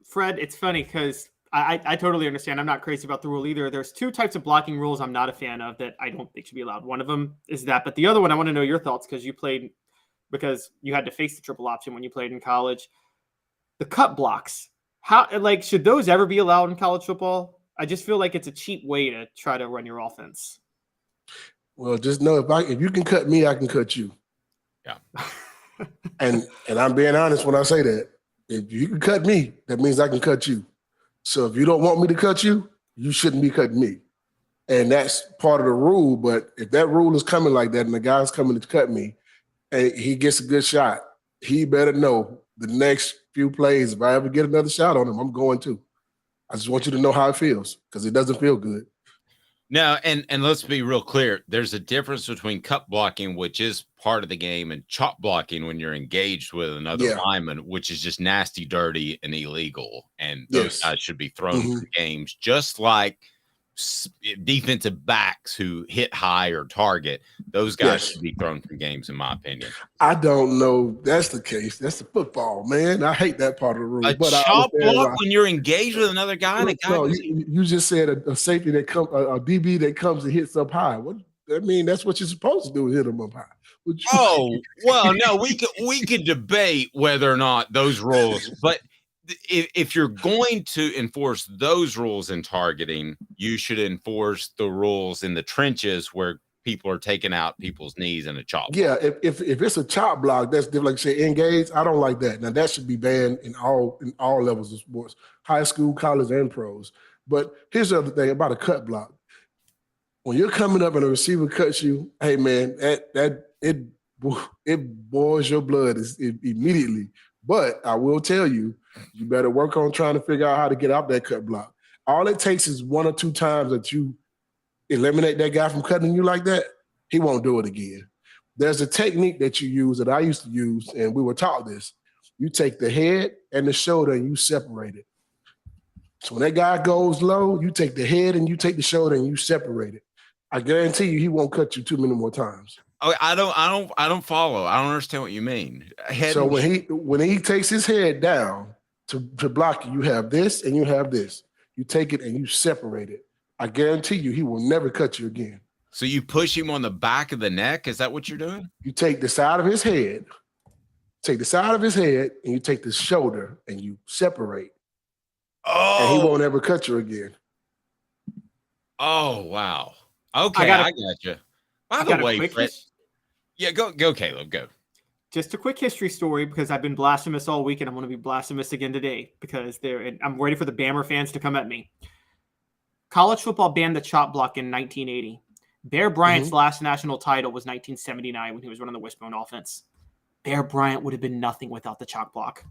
Fred, it's funny because I totally understand. I'm not crazy about the rule either. There's two types of blocking rules I'm not a fan of that I don't think should be allowed. One of them is that, but the other one, I want to know your thoughts because you had to face the triple option when you played in college. The cut blocks. Should those ever be allowed in college football? I just feel like it's a cheap way to try to run your offense. Well, just know if you can cut me, I can cut you. Yeah. and I'm being honest when I say that. If you can cut me, that means I can cut you. So if you don't want me to cut you, you shouldn't be cutting me. And that's part of the rule. But if that rule is coming like that and the guy's coming to cut me and he gets a good shot, he better know the next few plays, if I ever get another shot on him, I'm going to. I just want you to know how it feels because it doesn't feel good. No, and let's be real clear. There's a difference between cut blocking, which is part of the game, and chop blocking when you're engaged with another lineman, which is just nasty, dirty, and illegal. And those guys should be thrown from games, just like defensive backs who hit high or target. Those guys should be thrown from games, in my opinion. I don't know. That's the case. That's the football, man. I hate that part of the rule. A chop block when you're engaged with another guy. You just said a safety that comes, a DB that comes and hits up high. What? I mean, that's what you're supposed to do, hit them up high. Oh, well, no, we could debate whether or not those rules, but if you're going to enforce those rules in targeting, you should enforce the rules in the trenches where people are taking out people's knees in a chop block. Yeah, if it's a chop block, that's different. Like say engage, I don't like that. Now that should be banned in all levels of sports, high school, college, and pros. But here's the other thing about a cut block. When you're coming up and a receiver cuts you, hey man, it boils your blood immediately. But I will tell you, you better work on trying to figure out how to get out that cut block. All it takes is 1 or 2 times that you eliminate that guy from cutting you like that, he won't do it again. There's a technique that you use that I used to use, and we were taught this. You take the head and the shoulder and you separate it. So when that guy goes low, you take the head and you take the shoulder and you separate it. I guarantee you he won't cut you too many more times. Oh, I don't follow. I don't understand what you mean. So when he takes his head down to block you, you have this and you have this. You take it and you separate it. I guarantee you he will never cut you again. So you push him on the back of the neck? Is that what you're doing? You take the side of his head, and you take the shoulder and you separate. Oh. And he won't ever cut you again. Oh, wow. Okay, I got you. By the way, Fred, go, Caleb, go. Just a quick history story because I've been blasphemous all week and I'm going to be blasphemous again today because I'm ready for the Bammer fans to come at me. College football banned the chop block in 1980. Bear Bryant's last national title was 1979 when he was running the wishbone offense. Bear Bryant would have been nothing without the chop block.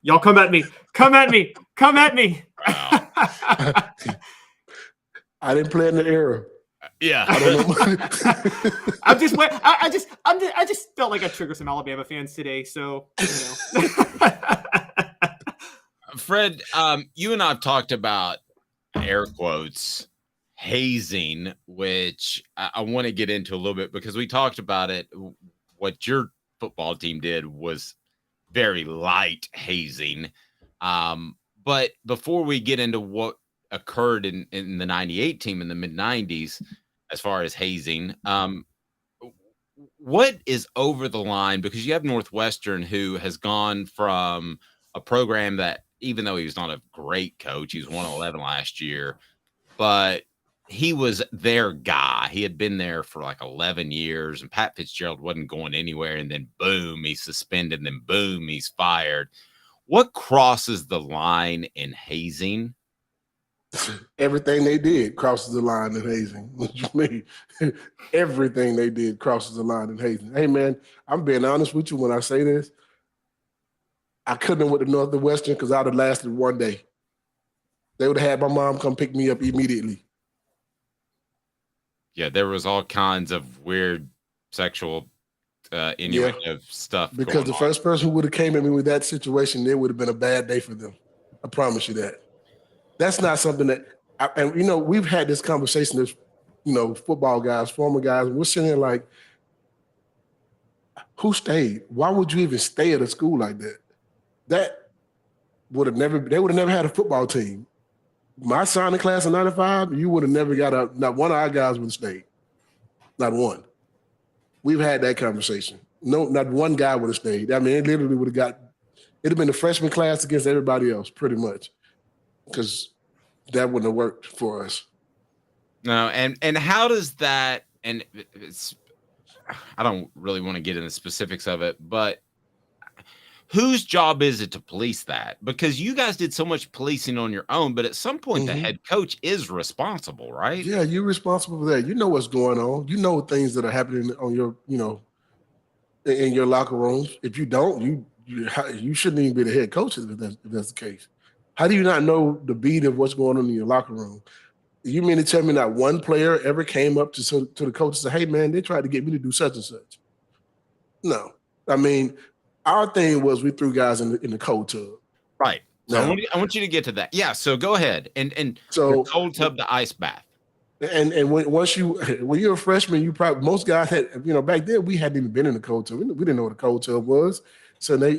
Y'all come at me. Come at me. Come at me. Wow. I didn't play in the era. Yeah. I don't know. I just felt like I triggered some Alabama fans today. So, Fred, you and I have talked about air quotes hazing, which I want to get into a little bit because we talked about it. What your football team did was very light hazing. But before we get into what occurred in the 98 team in the mid 90s, as far as hazing, what is over the line? Because you have Northwestern who has gone from a program that, even though he was not a great coach, he was 111 last year, but he was their guy. He had been there for like 11 years and Pat Fitzgerald wasn't going anywhere. And then boom, he's suspended. And then boom, he's fired. What crosses the line in hazing? Everything they did crosses the line in hazing. What you mean? Everything they did crosses the line in hazing. Hey, man, I'm being honest with you when I say this. I couldn't have went to Northwestern because I'd have lasted one day. They would have had my mom come pick me up immediately. Yeah, there was all kinds of weird sexual innuendo stuff. Because the first person who would have came at me with that situation, it would have been a bad day for them. I promise you that. That's not something that, we've had this conversation as, football guys, former guys, and we're sitting there like, who stayed? Why would you even stay at a school like that? They would have never had a football team. My signing class in 95, you would have never got not one of our guys would have stayed. Not one. We've had that conversation. No, not one guy would have stayed. I mean, it literally would have it'd have been the freshman class against everybody else, pretty much. Because that wouldn't have worked for us. No, and how does that, and I don't really want to get into the specifics of it, but whose job is it to police that? Because you guys did so much policing on your own, but at some point the head coach is responsible, right? Yeah, you're responsible for that. You know what's going on. You know things that are happening on your, in your locker rooms. If you don't, you shouldn't even be the head coach if that's the case. How do you not know the beat of what's going on in your locker room? You mean to tell me not one player ever came up to the coach and said, hey, man, they tried to get me to do such and such? No. I mean, our thing was we threw guys in the cold tub. Right. So I want you to get to that. Yeah, so go ahead. And so cold tub to ice bath. And when you're a freshman, most guys had, back then we hadn't even been in the cold tub. We didn't know what a cold tub was. So they,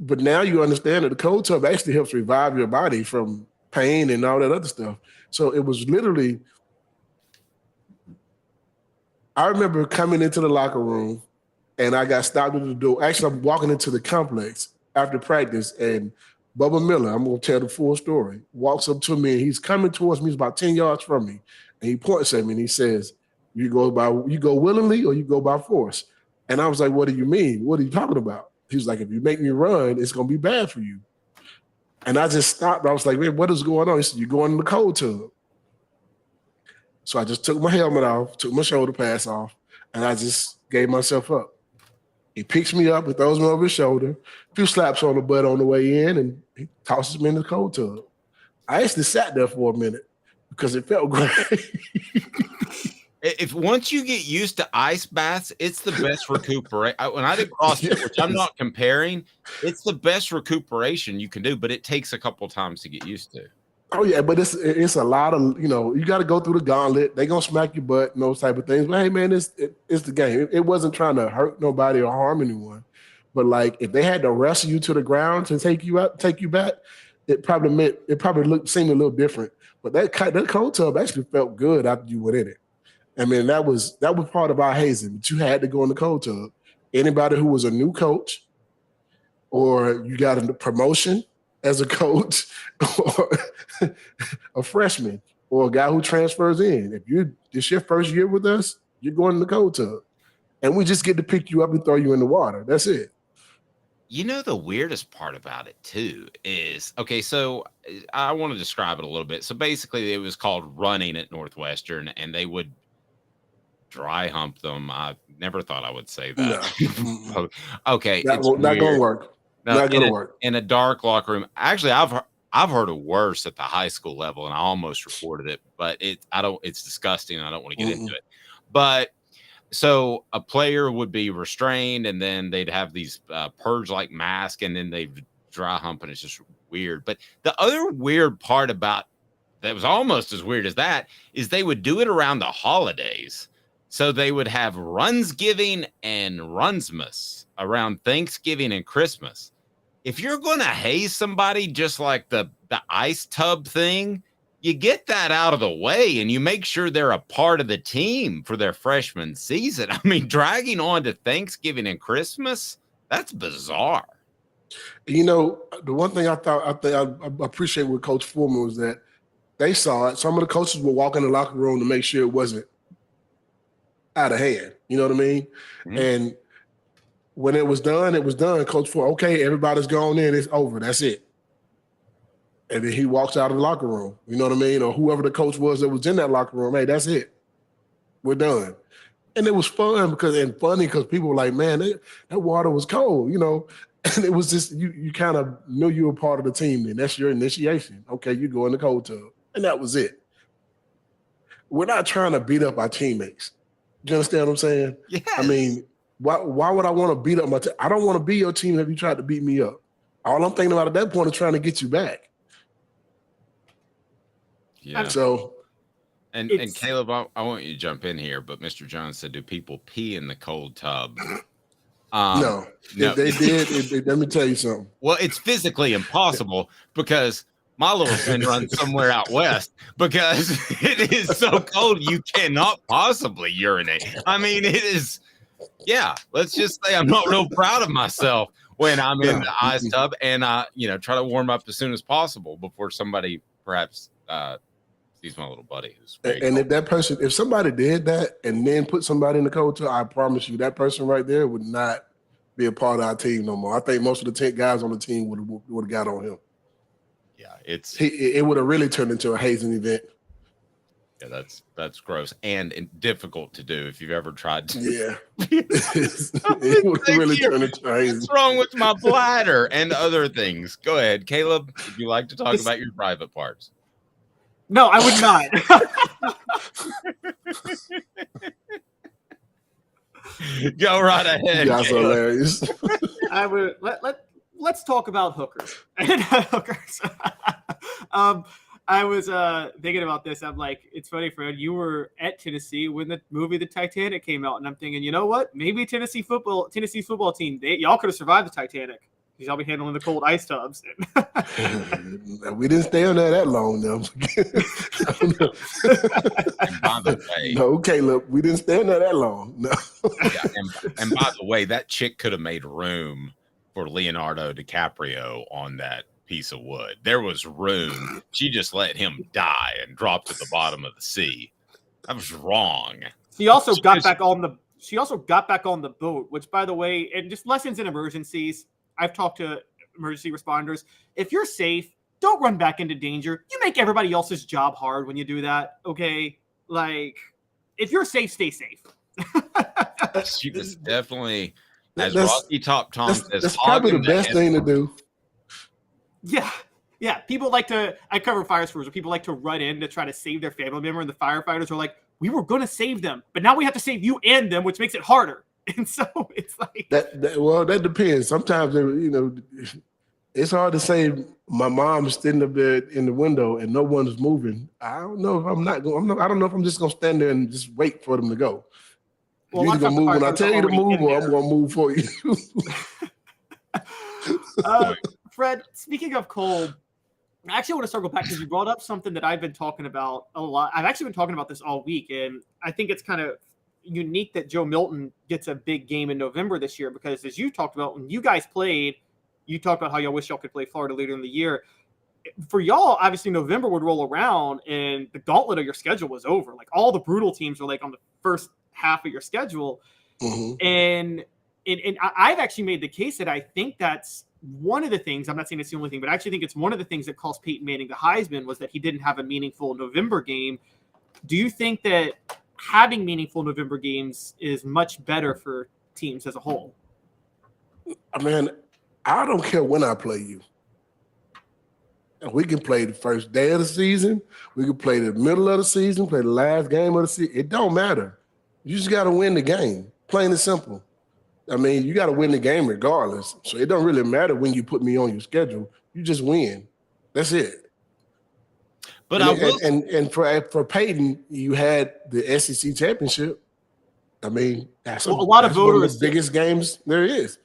but now you understand that the cold tub actually helps revive your body from pain and all that other stuff. So it was literally, I remember coming into the locker room and I got stopped at the door. Actually, I'm walking into the complex after practice and Bubba Miller, I'm going to tell the full story, walks up to me and he's coming towards me. He's about 10 yards from me. And he points at me and he says, you go willingly or you go by force? And I was like, what do you mean? What are you talking about? He was like, if you make me run, it's going to be bad for you. And I just stopped. I was like, man, what is going on? He said, you're going in the cold tub. So I just took my helmet off, took my shoulder pads off, and I just gave myself up. He picks me up and throws me over his shoulder, a few slaps on the butt on the way in, and he tosses me in the cold tub. I actually sat there for a minute because it felt great. If once you get used to ice baths, it's the best recuperation. When I did CrossFit, which I'm not comparing, it's the best recuperation you can do, but it takes a couple times to get used to. Oh yeah, but it's a lot of, you got to go through the gauntlet. They're gonna smack your butt and those type of things. But hey man, it's the game. It wasn't trying to hurt nobody or harm anyone. But like if they had to wrestle you to the ground to take you back, it probably seemed a little different. But that cold tub actually felt good after you went in it. I mean, that was part of our hazing, but you had to go in the cold tub. Anybody who was a new coach or you got a promotion as a coach or a freshman or a guy who transfers in, if it's your first year with us, you're going in the cold tub. And we just get to pick you up and throw you in the water. That's it. The weirdest part about it too is, okay, so I want to describe it a little bit. So basically it was called running at Northwestern and they would dry hump them. I never thought I would say that. No. Okay. Not going to work. Not going to work. In a dark locker room. Actually, I've heard of worse at the high school level and I almost reported it, but it's disgusting. I don't want to get into it. But so a player would be restrained and then they'd have these purge-like masks and then they'd dry hump and it's just weird. But the other weird part about that was almost as weird as that is they would do it around the holidays. So they would have Runsgiving and Runsmas around Thanksgiving and Christmas. If you're going to haze somebody just like the ice tub thing, you get that out of the way and you make sure they're a part of the team for their freshman season. I mean, dragging on to Thanksgiving and Christmas, that's bizarre. The one thing I appreciate with Coach Foreman was that they saw it. Some of the coaches would walk in the locker room to make sure it wasn't out of hand. You know what I mean? Mm-hmm. And when it was done, Coach Foreman, okay, everybody's gone in, it's over. That's it. And then he walks out of the locker room. You know what I mean? Or whoever the coach was that was in that locker room, hey, that's it. We're done. And it was fun funny because people were like, man, that water was cold, you know. And it was just, you kind of knew you were part of the team, and that's your initiation. Okay, you go in the cold tub. And that was it. We're not trying to beat up our teammates. Do you understand what I'm saying? Yes. I mean, why would I want to beat up my team? I don't want to be your team if you tried to beat me up. All I'm thinking about at that point is trying to get you back. Yeah. So, and Caleb, I want you to jump in here, but Mr. Jones said, "Do people pee in the cold tub?" No. If they did, let me tell you something. Well, it's physically impossible because my little friend runs somewhere out west because it is so cold you cannot possibly urinate. I mean, it is. Yeah, let's just say I'm not real proud of myself when I'm in the ice tub, and I, try to warm up as soon as possible before somebody perhaps. He's my little buddy. And if somebody did that and then put somebody in the cold tub, I promise you that person right there would not be a part of our team no more. I think most of the 10 guys on the team would have got on him. Yeah, it would have really turned into a hazing event. Yeah, that's gross and difficult to do if you've ever tried to. Yeah, it would have really turned into a hazing. What's wrong with my bladder and other things? Go ahead, Caleb. Would you like to talk about your private parts? No, I would not. Go right ahead. That's hilarious. I would let's talk about hookers. Hookers. I was thinking about this. I'm like, it's funny, Fred. You were at Tennessee when the movie The Titanic came out, and I'm thinking, you know what? Maybe Tennessee's football team, y'all could have survived the Titanic. Because y'all be handling the cold ice tubs. We didn't stay on there that long, though. And by the way, no, Caleb, we didn't stay on there that long. No. Yeah, and by the way, that chick could have made room for Leonardo DiCaprio on that piece of wood. There was room. She just let him die and drop to the bottom of the sea. That was wrong. She also got back on the boat, which, by the way, and just lessons in emergencies. I've talked to emergency responders. If you're safe, don't run back into danger. You make everybody else's job hard when you do that, okay? Like, if you're safe, stay safe. She was definitely, as Rocky Top Tom says, that's probably the best thing to do. Yeah. Yeah, people like to, I cover fire stories where people like to run in to try to save their family member, and the firefighters are like, we were going to save them, but now we have to save you and them, which makes it harder. And so it's like that depends. Sometimes it's hard to say. My mom's sitting up there in the window and no one's moving. I don't know if I'm not going. I don't know if I'm just gonna stand there and just wait for them to go. Well, you're either gonna move when I tell you to move, or I'm gonna move for you. Fred, speaking of cold, I actually want to circle back because you brought up something that I've been talking about a lot. I've actually been talking about this all week, and I think it's kind of unique that Joe Milton gets a big game in November this year, because as you talked about, when you guys played, you talked about how y'all wish y'all could play Florida later in the year. For y'all, obviously November would roll around and the gauntlet of your schedule was over. Like, all the brutal teams were like on the first half of your schedule. Mm-hmm. And I've actually made the case that I think that's one of the things, I'm not saying it's the only thing, but I actually think it's one of the things that cost Peyton Manning the Heisman was that he didn't have a meaningful November game. Do you think that having meaningful November games is much better for teams as a whole? I mean, I don't care when I play you. We can play the first day of the season. We can play the middle of the season, play the last game of the season. It don't matter. You just got to win the game, plain and simple. I mean, you got to win the game regardless. So it don't really matter when you put me on your schedule. You just win. That's it. But for Peyton, you had the SEC championship. I mean, that's a lot of voters, one of the biggest games there is.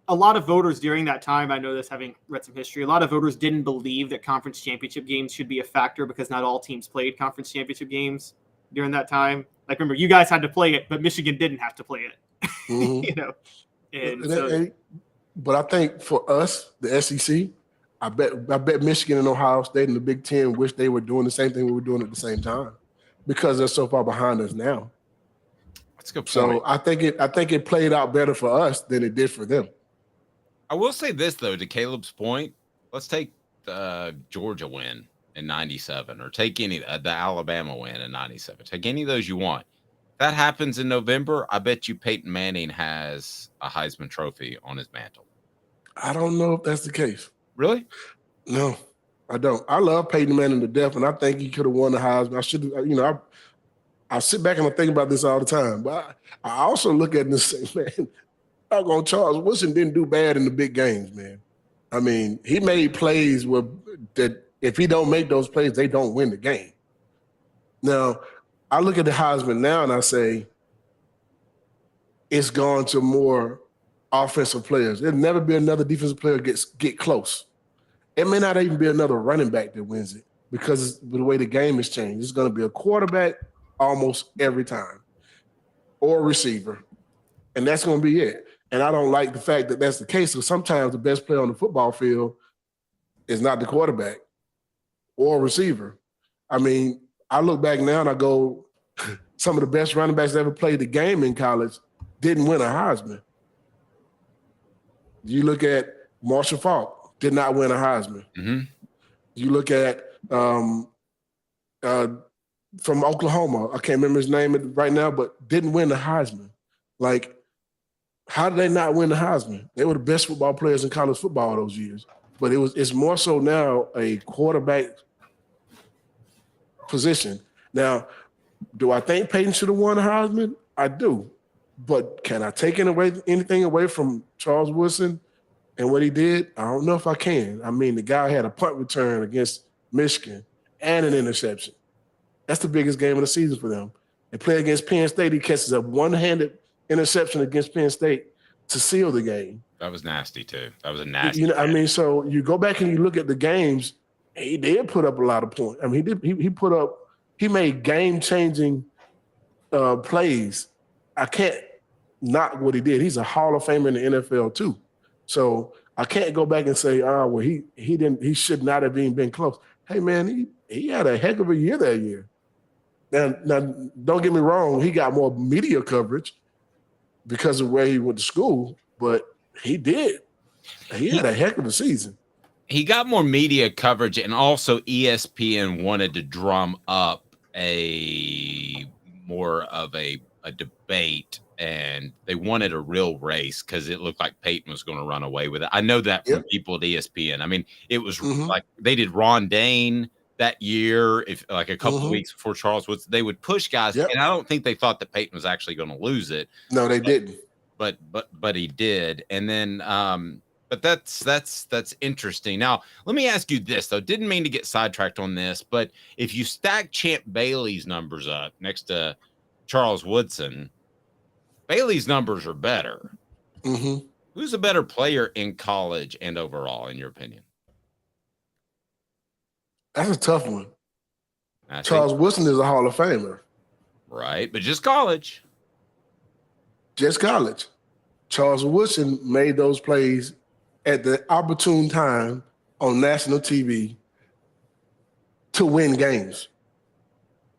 A lot of voters during that time, I know this having read some history, a lot of voters didn't believe that conference championship games should be a factor because not all teams played conference championship games during that time. Like, remember, you guys had to play it, but Michigan didn't have to play it. Mm-hmm. But I think for us, the SEC, I bet Michigan and Ohio State and the Big Ten wish they were doing the same thing we were doing at the same time, because they're so far behind us now. That's a good point. So I think it played out better for us than it did for them. I will say this, though, to Caleb's point. Let's take Georgia win in 97, or take any the Alabama win in 97. Take any of those you want. If that happens in November, I bet you Peyton Manning has a Heisman Trophy on his mantle. I don't know if that's the case. Really? No, I don't. I love Peyton Manning to death, and I think he could have won the Heisman. I should, I sit back and I think about this all the time. But I also look at this and say, man, doggone Charles Woodson didn't do bad in the big games, man. I mean, he made plays that if he don't make those plays, they don't win the game. Now, I look at the Heisman now and I say, it's gone to more offensive players. There'll never be another defensive player get close. It may not even be another running back that wins it because of the way the game has changed. It's going to be a quarterback almost every time or a receiver, and that's going to be it. And I don't like the fact that that's the case. So sometimes the best player on the football field is not the quarterback or a receiver. I mean, I look back now and I go, some of the best running backs that ever played the game in college didn't win a Heisman. You look at Marshall Faulk, did not win a Heisman. Mm-hmm. You look at from Oklahoma, I can't remember his name right now, but didn't win the Heisman. Like, how did they not win the Heisman? They were the best football players in college football those years. But it's more so now a quarterback position. Now, do I think Peyton should have won the Heisman? I do. But can I take anything away from Charles Woodson and what he did? I don't know if I can. I mean, the guy had a punt return against Michigan and an interception. That's the biggest game of the season for them. They play against Penn State. He catches a one-handed interception against Penn State to seal the game. That was nasty too. That was a nasty. I mean, so you go back and you look at the games. He did put up a lot of points. I mean, he made game-changing plays. I can't knock what he did. He's a Hall of Famer in the NFL too. So I can't go back and say, he should not have even been close. Hey man, he had a heck of a year that year. Now don't get me wrong, he got more media coverage because of where he went to school, but he did. He had a heck of a season. He got more media coverage, and also ESPN wanted to drum up more of a debate, and they wanted a real race because it looked like Peyton was going to run away with it. I know that from people at ESPN. I mean, it was like they did Ron Dane that year, if like a couple of weeks before Charles Woods, they would push guys, and I don't think they thought that Peyton was actually going to lose it. No, they didn't. But he did, and then but that's interesting. Now, let me ask you this though. Didn't mean to get sidetracked on this, but if you stack Champ Bailey's numbers up next to Charles Woodson, Bailey's numbers are better. Mm-hmm. Who's a better player in college and overall, in your opinion? That's a tough one. Charles Woodson is a Hall of Famer. Right, but just college. Just college. Charles Woodson made those plays at the opportune time on national TV to win games.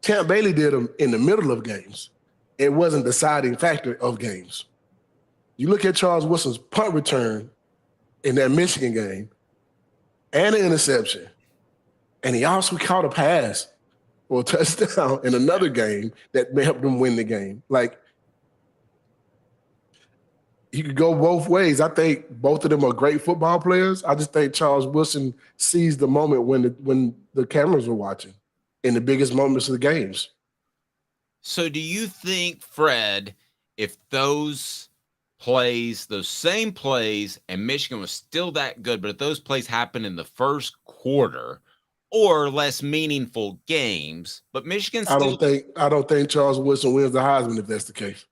Champ Bailey did them in the middle of games. It wasn't the deciding factor of games. You look at Charles Woodson's punt return in that Michigan game and an interception, and he also caught a pass for a touchdown in another game that helped them win the game. Like, you could go both ways. I think both of them are great football players. I just think Charles Woodson seized the moment when the cameras were watching in the biggest moments of the games. So do you think, Fred, if those same plays, and Michigan was still that good, but if those plays happened in the first quarter or less meaningful games, but Michigan still... I don't think Charles Woodson wins the Heisman if that's the case.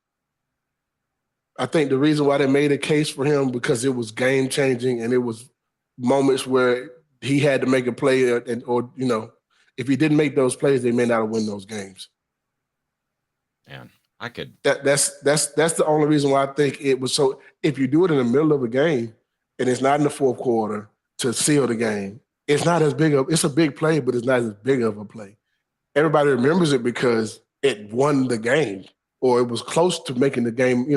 I think the reason why they made a case for him because it was game changing and it was moments where he had to make a play or if he didn't make those plays, they may not have won those games. Man, I could. That's the only reason why I think it was so. If you do it in the middle of a game and it's not in the fourth quarter to seal the game, it's not as big of. It's a big play, but it's not as big of a play. Everybody remembers it because it won the game or it was close to making the game.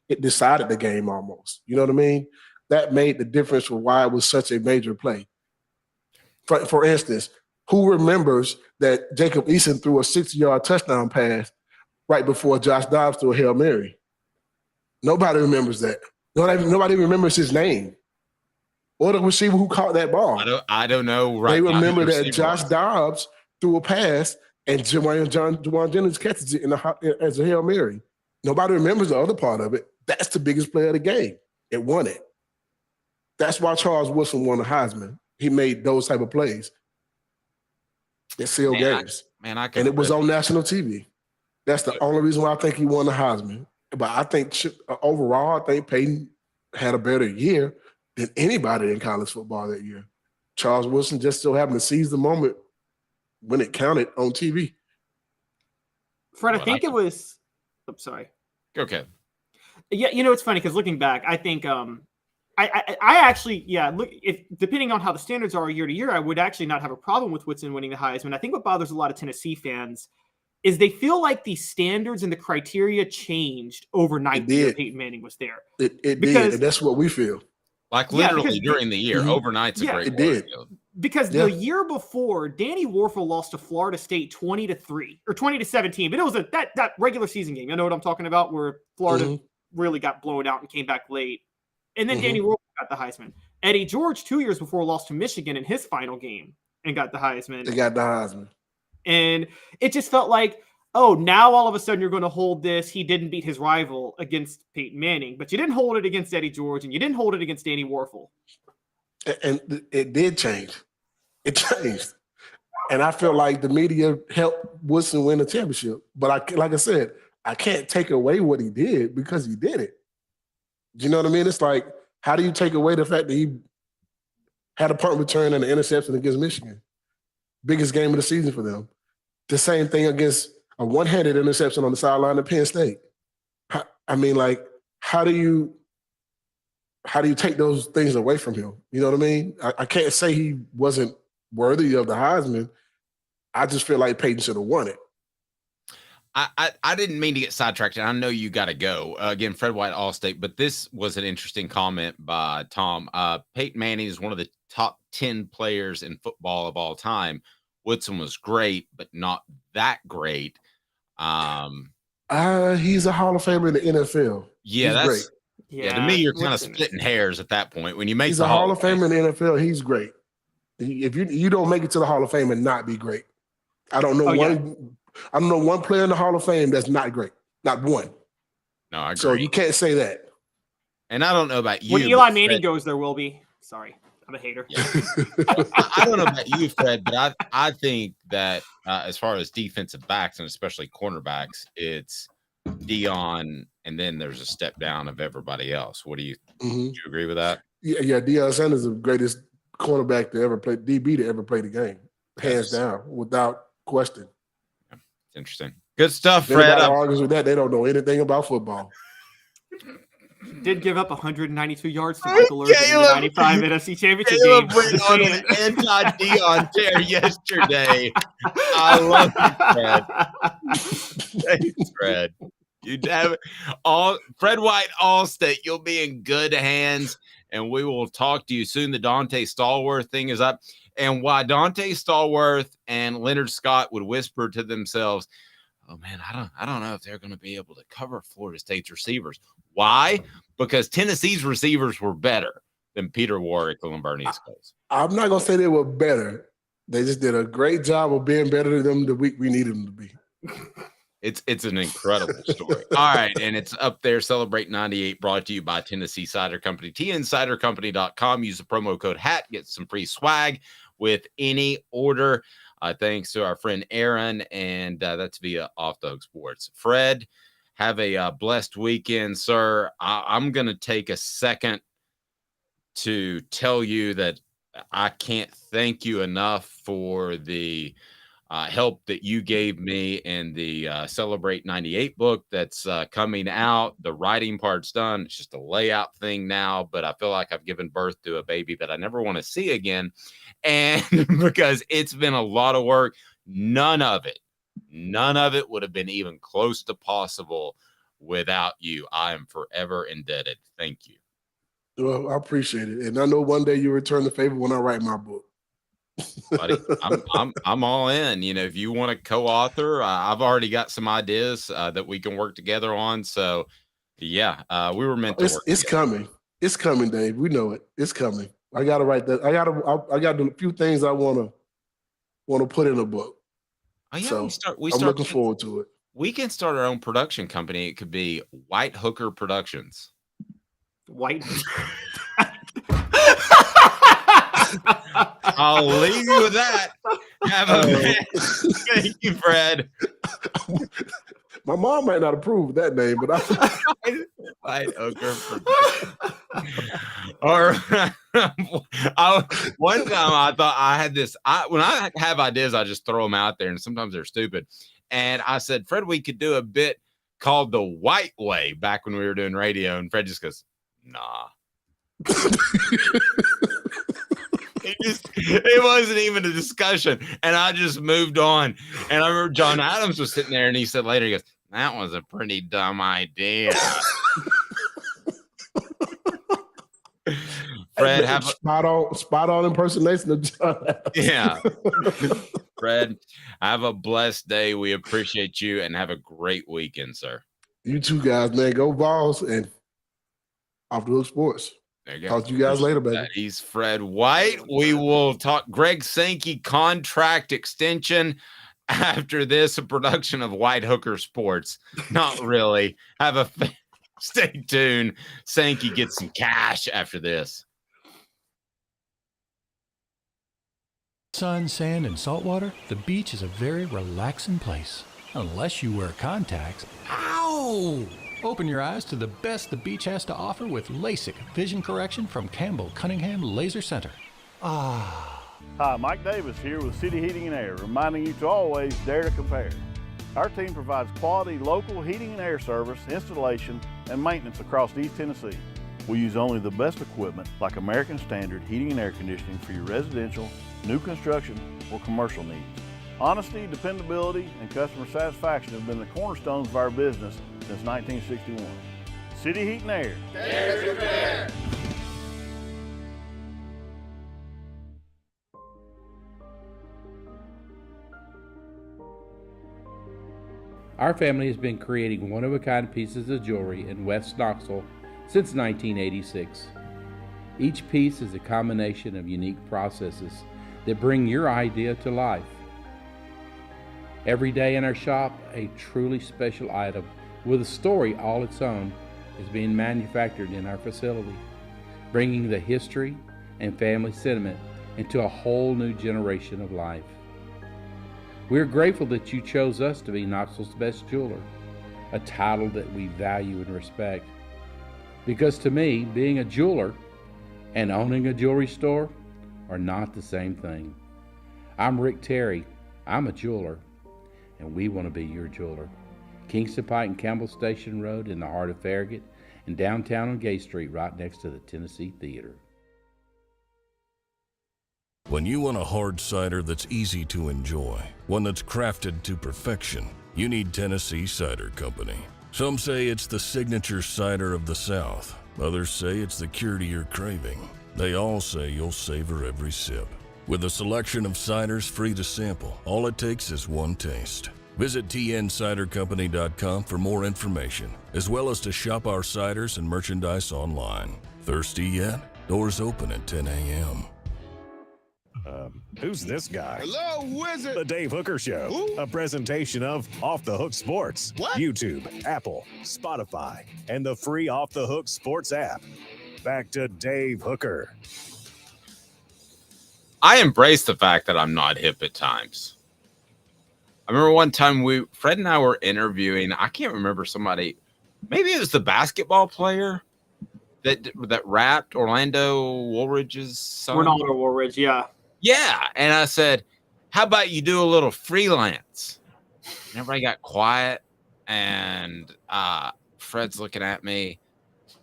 It decided the game almost. You know what I mean? That made the difference for why it was such a major play. For instance, who remembers that Jacob Eason threw a 60-yard touchdown pass right before Josh Dobbs threw a Hail Mary? Nobody remembers that. Nobody remembers his name or the receiver who caught that ball. I don't know. Right. They now remember who the that receiver Josh was. Dobbs threw a pass and Juwan Jennings catches it as a Hail Mary. Nobody remembers the other part of it. That's the biggest play of the game. It won it. That's why Charles Woodson won the Heisman. He made those type of plays. It sealed games. And it was on national TV. That's the only reason why I think he won the Heisman. But I think overall, I think Peyton had a better year than anybody in college football that year. Charles Woodson just so happened to seize the moment when it counted on TV. Fred, I think it was. I'm sorry. Okay. Yeah, it's funny because looking back, I think I actually, look, if depending on how the standards are year to year, I would actually not have a problem with Woodson winning the Heisman. I think what bothers a lot of Tennessee fans is they feel like the standards and the criteria changed overnight when Peyton Manning was there. It did, and that's what we feel. Like literally during the year, overnight's a great word. Because the year before, Danny Warfel lost to Florida State 20-3 or 20-17, but it was that regular season game. You know what I'm talking about, where Florida really got blown out and came back late. And then Danny Warfel got the Heisman. Eddie George 2 years before lost to Michigan in his final game and got the Heisman. They got the Heisman. And it just felt like, now all of a sudden you're going to hold this. He didn't beat his rival against Peyton Manning, but you didn't hold it against Eddie George and you didn't hold it against Danny Warfel. And it did change. It changed. And I feel like the media helped Woodson win the championship. But like I said, I can't take away what he did because he did it. Do you know what I mean? It's like, how do you take away the fact that he had a punt return and an interception against Michigan? Biggest game of the season for them. The same thing against a one-handed interception on the sideline of Penn State. I mean, like, how do you take those things away from him? You know what I mean? I can't say he wasn't worthy of the Heisman. I just feel like Peyton should have won it. I didn't mean to get sidetracked, and I know you got to go. Again, Fred White, All-State, but this was an interesting comment by Tom. Peyton Manning is one of the top 10 players in football of all time. Woodson was great, but not that great. He's a Hall of Famer in the NFL. Yeah, that's great. Yeah, to me, you're kind of splitting hairs at that point. When you make he's a Hall of Famer in the NFL, he's great. If you don't make it to the Hall of Fame and not be great, I don't know I don't know one player in the Hall of Fame that's not great. Not one. No, I agree. So you can't say that. And I don't know about you. When Eli Manning goes, there will be. Sorry, I'm a hater. Yeah. I don't know about you, Fred, but I think that as far as defensive backs and especially cornerbacks, it's Deion, and then there's a step down of everybody else. What do you do? You agree with that? Yeah. Deion Sanders is the greatest cornerback to ever play, DB to ever play the game, hands down, without question. Interesting. Good stuff, Fred. Anybody argues with that, they don't know anything about football. Did give up 192 yards to Michael Irvin in the 95 NFC Championship game. Went on an anti-Deion tear yesterday. I love it, Fred. Thanks, Fred. You'd have all Fred White, All-State. You'll be in good hands, and we will talk to you soon. The Dante Stallworth thing is up. And why Dante Stallworth and Leonard Scott would whisper to themselves, "Oh man, I don't know if they're going to be able to cover Florida State's receivers." Why? Because Tennessee's receivers were better than Peter Warrick and Bernice Coles. I'm not going to say they were better. They just did a great job of being better than them the week we needed them to be. It's an incredible story. All right, and it's up there. Celebrate 98, brought to you by Tennessee Cider Company. TNCiderCompany.com. Use the promo code HAT. Get some free swag with any order. Thanks to our friend Aaron, and that's via Off the Hook Sports. Fred, have a blessed weekend, sir. I'm going to take a second to tell you that I can't thank you enough for the help that you gave me in the Celebrate 98 book that's coming out. The writing part's done. It's just a layout thing now, but I feel like I've given birth to a baby that I never want to see again. And because it's been a lot of work, none of it would have been even close to possible without you. I am forever indebted. Thank you. Well, I appreciate it. And I know one day you return the favor when I write my book. Buddy, I'm all in. You know, if you want to co-author, I've already got some ideas that we can work together on. So, yeah, we were meant to work. It's coming. It's coming, Dave. We know it. It's coming. I got to write that. I got a few things I want to put in a book. Oh, yeah, so I'm looking forward to it. We can start our own production company. It could be White Hooker Productions. White. I'll leave you with that. Thank you, Fred. My mom might not approve of that name, but White Hooker. Or one time I thought I had this. When I have ideas, I just throw them out there, and sometimes they're stupid. And I said, Fred, we could do a bit called The White Way back when we were doing radio. And Fred just goes, nah. It wasn't even a discussion. And I just moved on. And I remember John Adams was sitting there and he said later, he goes, that was a pretty dumb idea. Fred, have spot on impersonation of John Adams. Yeah. Fred, have a blessed day. We appreciate you and have a great weekend, sir. You too, guys, man. Go Vols and Off the Hook Sports. There you go. Talk to you guys later, baby. He's Fred White. We will talk Greg Sankey contract extension after this, a production of White Hooker Sports. Not really. Stay tuned. Sankey gets some cash after this. Sun, sand, and salt water, the beach is a very relaxing place. Unless you wear contacts. Ow! Open your eyes to the best the beach has to offer with LASIK vision correction from Campbell Cunningham Laser Center. Hi, Mike Davis here with City Heating and Air, reminding you to always dare to compare. Our team provides quality local heating and air service, installation, and maintenance across East Tennessee. We use only the best equipment like American Standard heating and air conditioning for your residential, new construction, or commercial needs. Honesty, dependability, and customer satisfaction have been the cornerstones of our business since 1961. City Heat and Air. Dare to compare. Our family has been creating one-of-a-kind pieces of jewelry in West Knoxville since 1986. Each piece is a combination of unique processes that bring your idea to life. Every day in our shop, a truly special item with a story all its own is being manufactured in our facility, bringing the history and family sentiment into a whole new generation of life. We are grateful that you chose us to be Knoxville's best jeweler, a title that we value and respect. Because to me, being a jeweler and owning a jewelry store are not the same thing. I'm Rick Terry. I'm a jeweler, and we want to be your jeweler. Kingston Pike and Campbell Station Road in the heart of Farragut, and downtown on Gay Street right next to the Tennessee Theater. When you want a hard cider that's easy to enjoy, one that's crafted to perfection, you need Tennessee Cider Company. Some say it's the signature cider of the South. Others say it's the cure to your craving. They all say you'll savor every sip. With a selection of ciders free to sample, all it takes is one taste. Visit tncidercompany.com for more information, as well as to shop our ciders and merchandise online. Thirsty yet? Doors open at 10 a.m. Who's this guy? Hello, wizard. The Dave Hooker Show, a presentation of Off the Hook Sports, YouTube, Apple, Spotify, and the free Off the Hook Sports app. Back to Dave Hooker. I embrace the fact that I'm not hip at times. I remember one time Fred and I were interviewing, I can't remember somebody, maybe it was the basketball player that rapped Orlando Woolridge's song. Ronaldo Woolridge, yeah. Yeah. And I said, how about you do a little freelance? And everybody got quiet, and Fred's looking at me,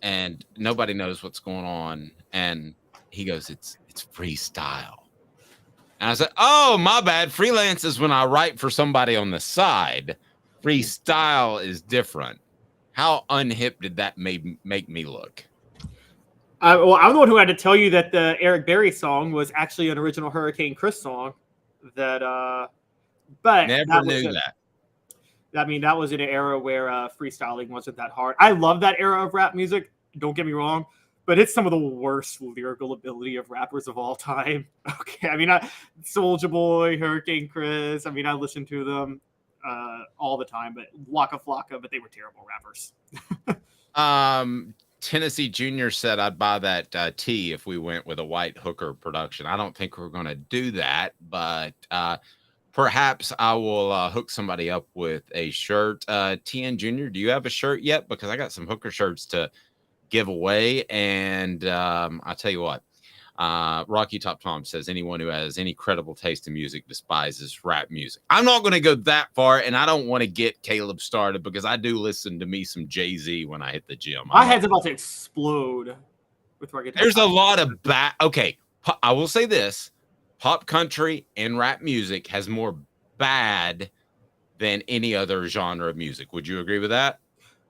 and nobody knows what's going on. And he goes, it's freestyle. And I said, oh, my bad. Freelance is when I write for somebody on the side. Freestyle is different. How unhip did that make me look? Well, I'm the one who had to tell you that the Eric Berry song was actually an original Hurricane Chris song. But Never knew that. I mean, that was in an era where freestyling wasn't that hard. I love that era of rap music. Don't get me wrong, but it's some of the worst lyrical ability of rappers of all time. Okay, I mean, Soulja Boy, Hurricane Chris. I mean, I listen to them all the time, but Waka Flocka, but they were terrible rappers. Tennessee Junior said I'd buy that tee if we went with a white Hooker production. I don't think we're going to do that, but perhaps I will hook somebody up with a shirt. TN Junior, do you have a shirt yet? Because I got some Hooker shirts to give away. And I'll tell you what, Rocky Top Tom says anyone who has any credible taste in music despises rap music. I'm not going to go that far, and I don't want to get Caleb started because I do listen to me some Jay-Z when I hit the gym. My head's about to explode with Rocky Top. There's a lot of okay, I will say this. Pop country and rap music has more bad than any other genre of music. Would you agree with that?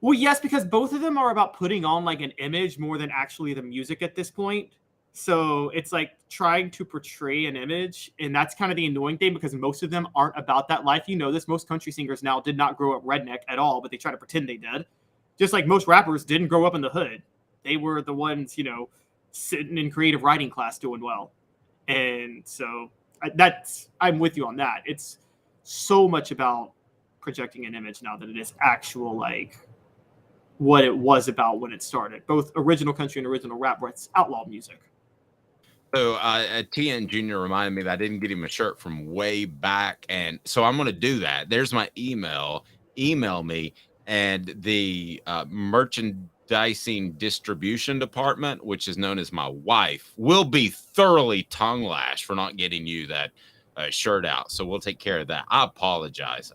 Well, yes, because both of them are about putting on like an image more than actually the music at this point. So it's like trying to portray an image, and that's kind of the annoying thing because most of them aren't about that life. You know this, most country singers now did not grow up redneck at all, but they try to pretend they did. Just like most rappers didn't grow up in the hood. They were the ones, you know, sitting in creative writing class doing well. And so I'm with you on that. It's so much about projecting an image now that it is actual, like, what it was about when it started. Both original country and original rap, where it's outlaw music. So TN Jr. reminded me that I didn't get him a shirt from way back. And so I'm going to do that. There's my email. Email me. And the merchandising distribution department, which is known as my wife, will be thoroughly tongue lashed for not getting you that shirt out. So we'll take care of that. I apologize.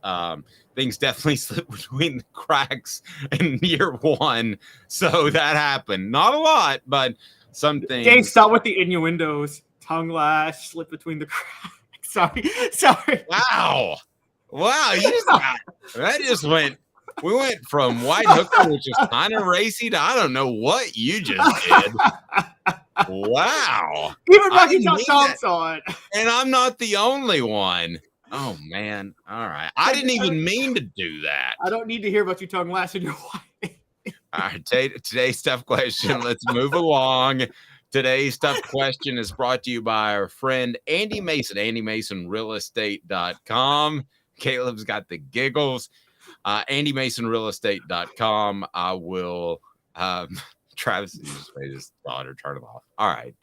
Things definitely slipped between the cracks in year one. So that happened. Not a lot, but some things. Dave, stop with the innuendos. Tongue lash, slip between the cracks. Sorry. Wow. That just went. We went from white Hooker, which is kind of racy, to I don't know what you just did. Wow. Even Rocky Top Tom saw it. And I'm not the only one. Oh, man. All right. I didn't even mean to do that. I don't need to hear about you tongue lashing your wife. All right. Today's tough question. Let's move along. Today's tough question is brought to you by our friend Andy Mason, AndyMasonRealEstate.com. Caleb's got the giggles. AndyMasonRealEstate.com. I will, Travis, his daughter, turn it off. All right.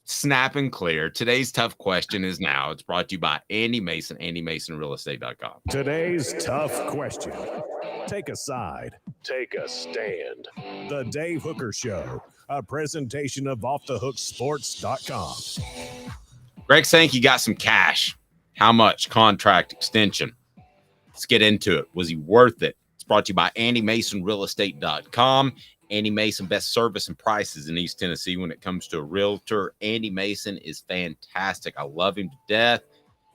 Snap and clear. Today's tough question is now. It's brought to you by Andy Mason, AndyMasonRealEstate.com. Today's tough question. Take a side. Take a stand. The Dave Hooker Show, a presentation of OffTheHookSports.com. Greg Sankey got some cash. How much? Contract extension. Let's get into it. Was he worth it? It's brought to you by AndyMasonRealEstate.com. Andy Mason, best service and prices in East Tennessee when it comes to a realtor. Andy Mason is fantastic. I love him to death,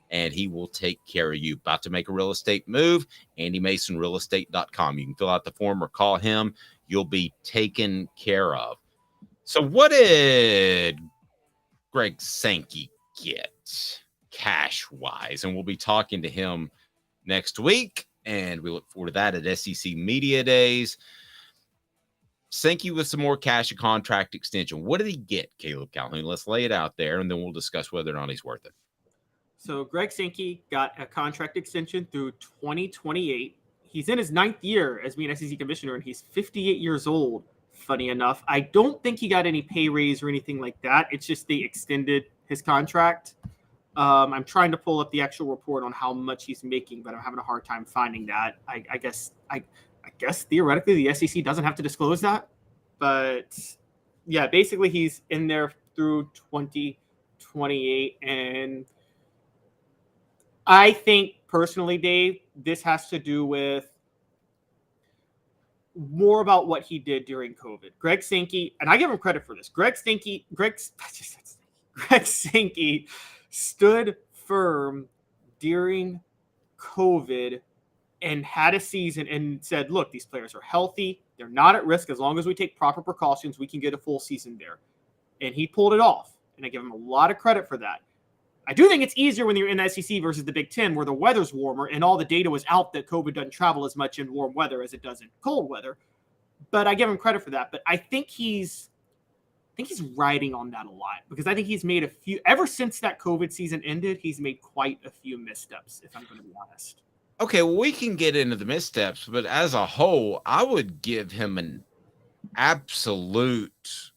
and he will take care of you. About to make a real estate move? AndyMasonRealEstate.com. You can fill out the form or call him. You'll be taken care of. So what did Greg Sankey get cash-wise? And we'll be talking to him next week, and we look forward to that at SEC Media Days. Sankey with some more cash, a contract extension. What did he get, Caleb Calhoun? Let's lay it out there, and then we'll discuss whether or not he's worth it. So Greg Sankey got a contract extension through 2028. He's in his 9th year as being SEC commissioner, and he's 58 years old, funny enough. I don't think he got any pay raise or anything like that. It's just they extended his contract. I'm trying to pull up the actual report on how much he's making, but I'm having a hard time finding that. I guess theoretically the SEC doesn't have to disclose that, but yeah, basically he's in there through 2028. And I think personally, Dave, this has to do with more about what he did during COVID. Greg Sankey, and I give him credit for this. Greg Sankey stood firm during COVID and had a season and said, look, these players are healthy. They're not at risk. As long as we take proper precautions, we can get a full season there. and he pulled it off. And I give him a lot of credit for that. I do think it's easier when you're in the SEC versus the Big Ten, where the weather's warmer and all the data was out that COVID doesn't travel as much in warm weather as it does in cold weather. But I give him credit for that. But I think he's riding on that a lot, because I think he's made a few, ever since that COVID season ended, he's made quite a few missteps, if I'm going to be honest. Okay, well, we can get into the missteps, but as a whole, I would give him an absolute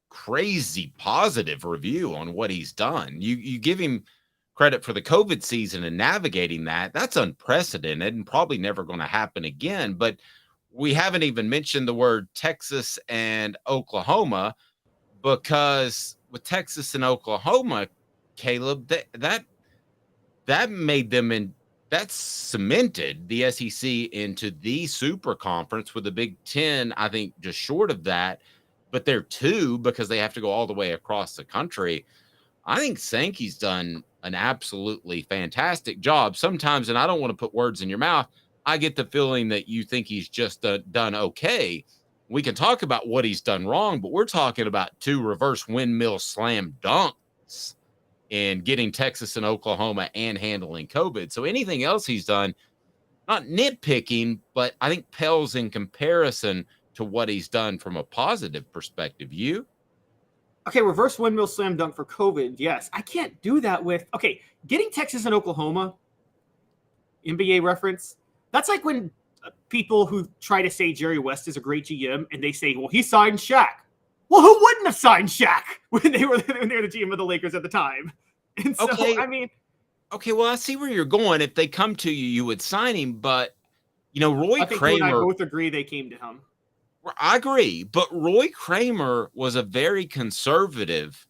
crazy positive review on what he's done. You give him credit for the COVID season and navigating that. That's unprecedented and probably never going to happen again. But we haven't even mentioned the word Texas and Oklahoma, because with Texas and Oklahoma, Caleb, that made them that cemented the SEC into the super conference, with the Big Ten, I think, just short of that. But they're two because they have to go all the way across the country. I think Sankey's done an absolutely fantastic job. Sometimes, and I don't want to put words in your mouth, I get the feeling that you think he's just done okay. We can talk about what he's done wrong, but we're talking about 2 reverse windmill slam dunks in getting Texas and Oklahoma and handling COVID. So anything else he's done, not nitpicking, but I think pales in comparison to what he's done from a positive perspective. You? Okay, reverse windmill slam dunk for COVID. Yes, I can't do that with, getting Texas and Oklahoma, NBA reference. That's like when people who try to say Jerry West is a great GM and they say, well, he signed Shaq. Well, who wouldn't have signed Shaq when they were the GM of the Lakers at the time? And so, Okay, well, I see where you're going. If they come to you, you would sign him. But, Roy I think Kramer. you and I both agree they came to him. I agree. But Roy Kramer was a very conservative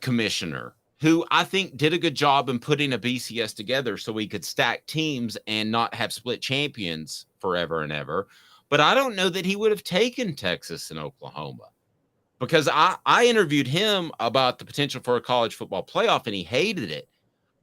commissioner who I think did a good job in putting a BCS together so we could stack teams and not have split champions forever and ever. But I don't know that he would have taken Texas and Oklahoma, because I interviewed him about the potential for a college football playoff and he hated it.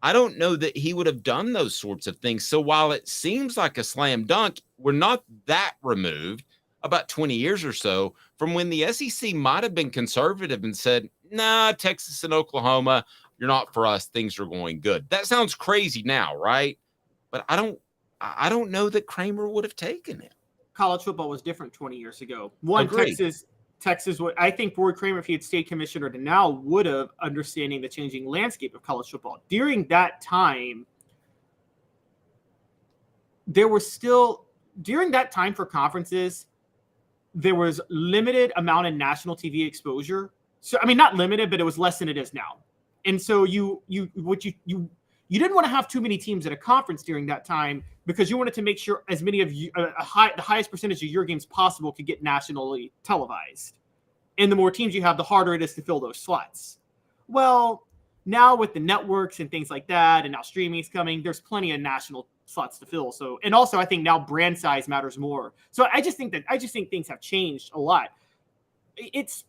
I don't know that he would have done those sorts of things. So while it seems like a slam dunk, we're not that removed, about 20 years or so, from when the SEC might have been conservative and said, nah, Texas and Oklahoma, you're not for us. Things are going good. That sounds crazy now, right? But I don't know that Kramer would have taken it. College football was different 20 years ago. Texas would, I think Roy Kramer, if he had stayed commissioner to now, would have understanding the changing landscape of college football. During that time, for conferences, there was limited amount of national TV exposure. So, not limited, but it was less than it is now. And so you didn't want to have too many teams at a conference during that time, because you wanted to make sure as many of you, the highest percentage of your games possible could get nationally televised. And the more teams you have, the harder it is to fill those slots. Well, now with the networks and things like that, and now streaming's coming, there's plenty of national slots to fill. So, and also I think now brand size matters more. So I just think things have changed a lot. It's,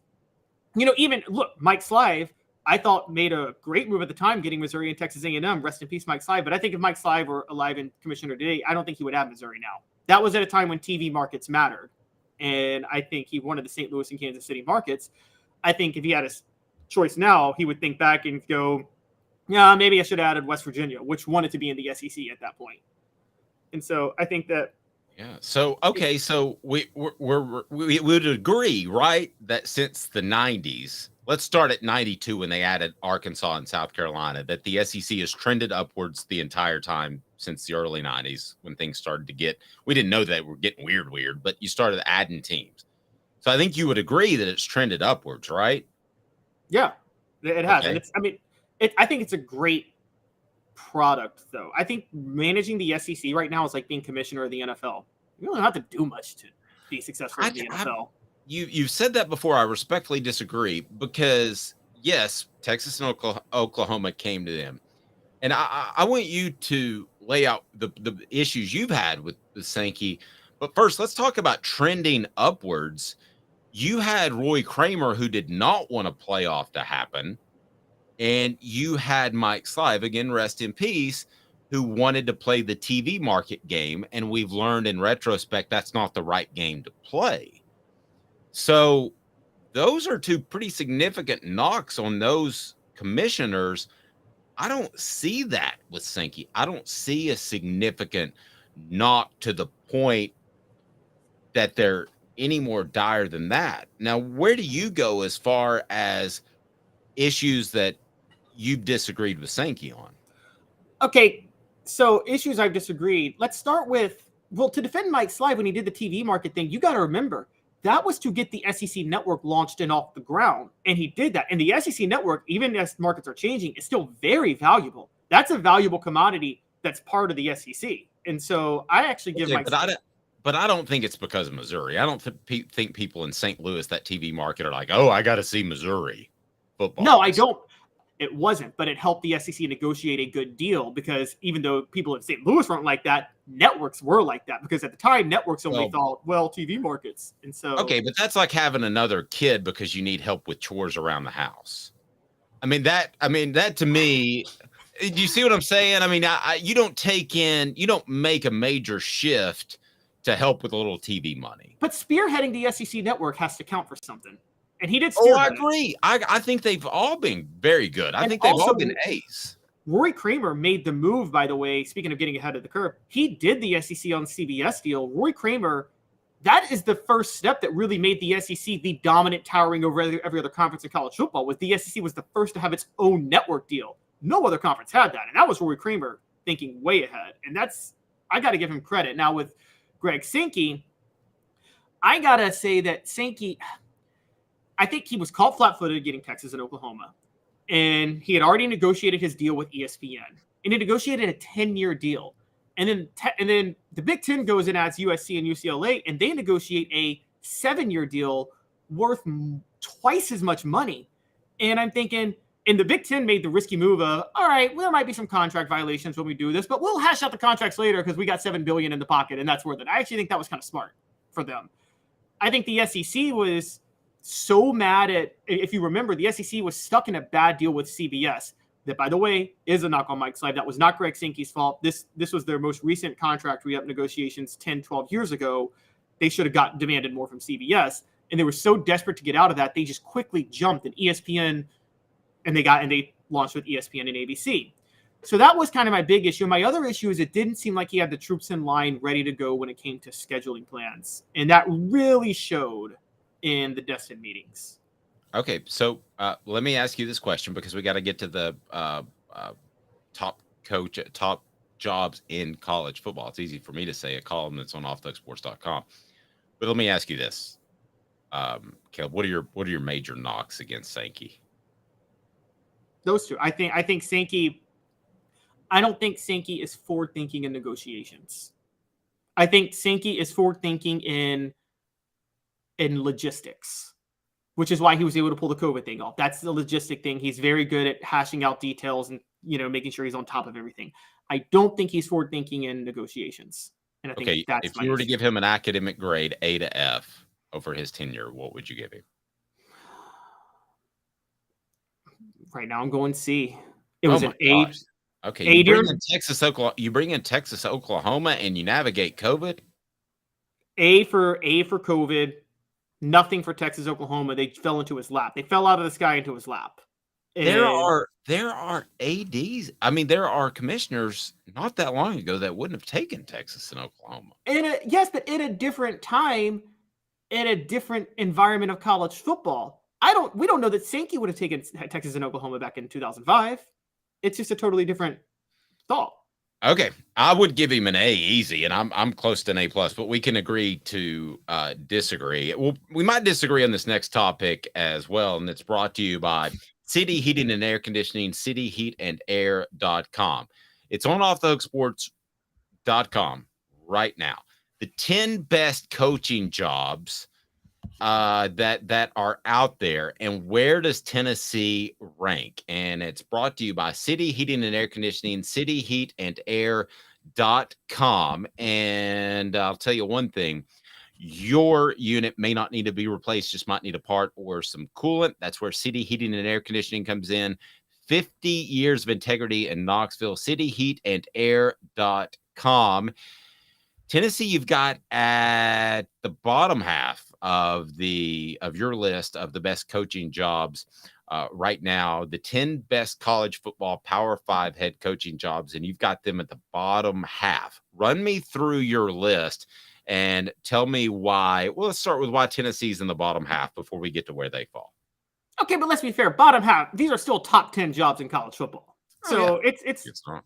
even look, Mike Slive, I thought made a great move at the time, getting Missouri and Texas A&M. Rest in peace, Mike Slive. But I think if Mike Slive were alive and commissioner today, I don't think he would have Missouri now. That was at a time when TV markets mattered. And I think he wanted the St. Louis and Kansas City markets. I think if he had a choice now, he would think back and go, yeah, maybe I should have added West Virginia, which wanted to be in the SEC at that point. And so I think that. Yeah. So, okay. So we would agree, right, that since the 90s, let's start at 92 when they added Arkansas and South Carolina, that the SEC has trended upwards the entire time since the early 90s when things started to we didn't know that we're getting weird, but you started adding teams. So I think you would agree that it's trended upwards, right? Yeah, it has. Okay. And I think it's a great product, though. I think managing the SEC right now is like being commissioner of the NFL. You don't have to do much to be successful in the NFL. You've said that before. I respectfully disagree, because yes, Texas and Oklahoma came to them, and I want you to lay out the issues you've had with Sankey. But first, let's talk about trending upwards. You had Roy Kramer, who did not want a playoff to happen, and you had Mike Slive, again, rest in peace, who wanted to play the TV market game, and we've learned in retrospect that's not the right game to play. So those are two pretty significant knocks on those commissioners. I don't see that with Sankey. I don't see a significant knock to the point that they're any more dire than that. Now, where do you go as far as issues that you've disagreed with Sankey on? Okay, so issues I've disagreed. Let's start with, well, to defend Mike Slive when he did the TV market thing, you got to remember, that was to get the SEC network launched and off the ground. And he did that. And the SEC network, even as markets are changing, is still very valuable. That's a valuable commodity that's part of the SEC. And so I actually give Mike Slive. But I don't think it's because of Missouri. I don't think people in St. Louis, that TV market, are like, oh, I got to see Missouri football. No, I don't. It wasn't, but it helped the SEC negotiate a good deal because even though people in St. Louis weren't like that, networks were like that because at the time, networks only thought, well, TV markets. And so. Okay, but that's like having another kid because you need help with chores around the house. I mean, that to me, do you see what I'm saying? I mean, you don't make a major shift to help with a little TV money. But spearheading the SEC network has to count for something. And he did. Oh, I agree. I think they've all been very good. I think they've all been A's. Roy Kramer made the move, by the way, speaking of getting ahead of the curve. He did the SEC on CBS deal. Roy Kramer, that is the first step that really made the SEC the dominant, towering over every other conference in college football. Was the SEC was the first to have its own network deal. No other conference had that. And that was Roy Kramer thinking way ahead. And I got to give him credit. Now with Greg Sankey, I got to say that Sankey, I think he was caught flat-footed getting Texas and Oklahoma. And he had already negotiated his deal with ESPN. And he negotiated a 10-year deal. And then the Big Ten goes in as USC and UCLA, and they negotiate a 7-year deal worth twice as much money. And I'm thinking, and the Big Ten made the risky move of, all right, well, there might be some contract violations when we do this, but we'll hash out the contracts later because we got $7 billion in the pocket, and that's worth it. I actually think that was kind of smart for them. I think the SEC was so mad at, if you remember, the SEC was stuck in a bad deal with CBS. That, by the way, is a knock on Mike Slive. That was not Greg Sankey's fault. This was their most recent contract re-up negotiations 10, 12 years ago. They should have demanded more from CBS, and they were so desperate to get out of that, they just quickly jumped in ESPN, and they launched with ESPN and ABC. So that was kind of my big issue. My other issue is it didn't seem like he had the troops in line ready to go when it came to scheduling plans, and that really showed in the Destin meetings. Okay, so let me ask you this question because we got to get to the top jobs in college football. It's easy for me to say a column that's on offthehooksports.com. But let me ask you this, Caleb, what are your major knocks against Sankey? Those two. I think Sankey, I don't think Sankey is forward thinking in negotiations. I think Sankey is forward thinking in logistics, which is why he was able to pull the COVID thing off. That's the logistic thing. He's very good at hashing out details and, making sure he's on top of everything. I don't think he's forward thinking in negotiations. And I think that's if you were to give him an academic grade, A to F, over his tenure, what would you give him? Right now I'm going C. It was an A. Gosh. Okay, you bring in Texas, Oklahoma, and you navigate COVID. A for COVID. Nothing for Texas, Oklahoma. They fell into his lap. They fell out of the sky into his lap. And there are ADs. I mean, there are commissioners not that long ago that wouldn't have taken Texas and Oklahoma. Yes, but in a different time, in a different environment of college football. We don't know that Sankey would have taken Texas and Oklahoma back in 2005. It's just a totally different thought. Okay, I would give him an A easy, and I'm close to an A plus, but we can agree to disagree. Well, we might disagree on this next topic as well, and it's brought to you by City Heating and Air Conditioning, cityheatandair.com. It's on offthehooksports.com right now. The 10 best coaching jobs that are out there, and where does Tennessee rank? And it's brought to you by City Heating and Air Conditioning, cityheatandair.com. And I'll tell you one thing, your unit may not need to be replaced, just might need a part or some coolant. That's where City Heating and Air Conditioning comes in. 50 years of integrity in Knoxville, cityheatandair.com. Tennessee, you've got at the bottom half of your list of the best coaching jobs right now, the 10 best college football Power 5 head coaching jobs, and you've got them at the bottom half. Run me through your list and tell me why. Well, let's start with why Tennessee's in the bottom half before we get to where they fall. Okay, but let's be fair. Bottom half, these are still top 10 jobs in college football. So it's strong.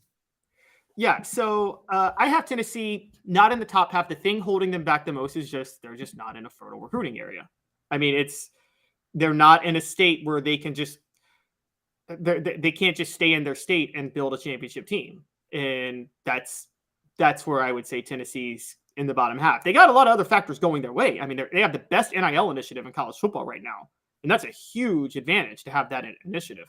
Yeah, so I have Tennessee not in the top half. The thing holding them back the most is they're just not in a fertile recruiting area. I mean, they're not in a state where they can they can't just stay in their state and build a championship team. And that's where I would say Tennessee's in the bottom half. They got a lot of other factors going their way. I mean, they have the best NIL initiative in college football right now. And that's a huge advantage to have that initiative.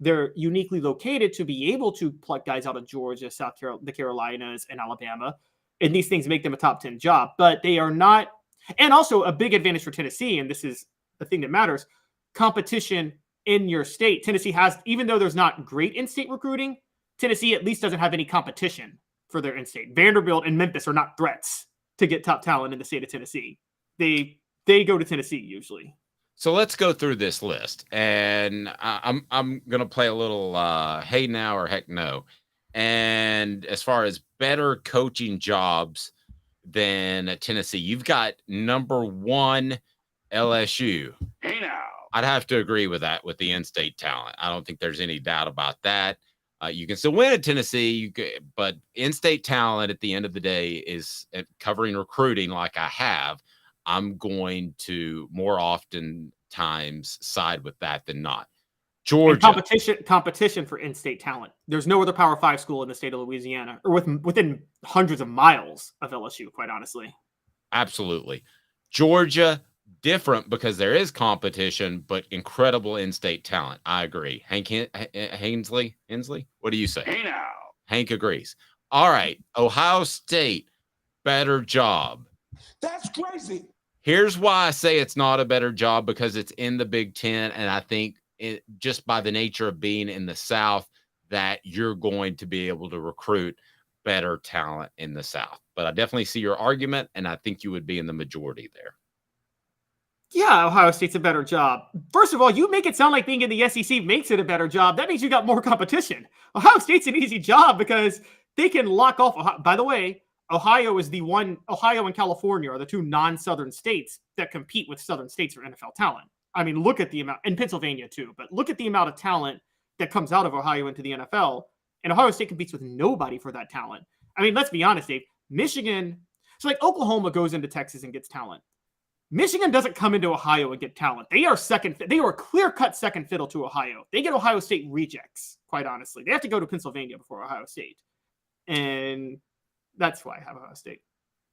They're uniquely located to be able to pluck guys out of Georgia, South Carolina, the Carolinas, and Alabama. And these things make them a top 10 job, but they are not. And also a big advantage for Tennessee, and this is the thing that matters, competition in your state. Tennessee has, even though there's not great in-state recruiting, Tennessee at least doesn't have any competition for their in-state. Vanderbilt and Memphis are not threats to get top talent in the state of Tennessee. They go to Tennessee usually. So let's go through this list, and I'm going to play a little hey now or heck no. And as far as better coaching jobs than Tennessee, you've got number 1 LSU. Hey now. I'd have to agree with that with the in-state talent. I don't think there's any doubt about that. You can still win at Tennessee, but in-state talent at the end of the day is covering recruiting like I have. I'm going to more often times side with that than not. Georgia. And competition for in-state talent. There's no other Power 5 school in the state of Louisiana or within hundreds of miles of LSU, quite honestly. Absolutely. Georgia, different because there is competition, but incredible in-state talent. I agree. Hensley, what do you say? Hey now. Hank agrees. All right. Ohio State, better job. That's crazy. Here's why I say it's not a better job, because it's in the Big Ten, and I think just by the nature of being in the South that you're going to be able to recruit better talent in the South. But I definitely see your argument, and I think you would be in the majority there. Yeah, Ohio State's a better job. First of all, you make it sound like being in the SEC makes it a better job. That means you got more competition. Ohio State's an easy job because they can lock off. By the way, Ohio and California are the 2 non-Southern states that compete with Southern states for NFL talent. I mean, look at the amount, and Pennsylvania too, but look at the amount of talent that comes out of Ohio into the NFL, and Ohio State competes with nobody for that talent. I mean, let's be honest, Dave. Michigan, so like Oklahoma goes into Texas and gets talent. Michigan doesn't come into Ohio and get talent. They are a clear-cut second fiddle to Ohio. They get Ohio State rejects, quite honestly. They have to go to Pennsylvania before Ohio State. And that's why I have Ohio State.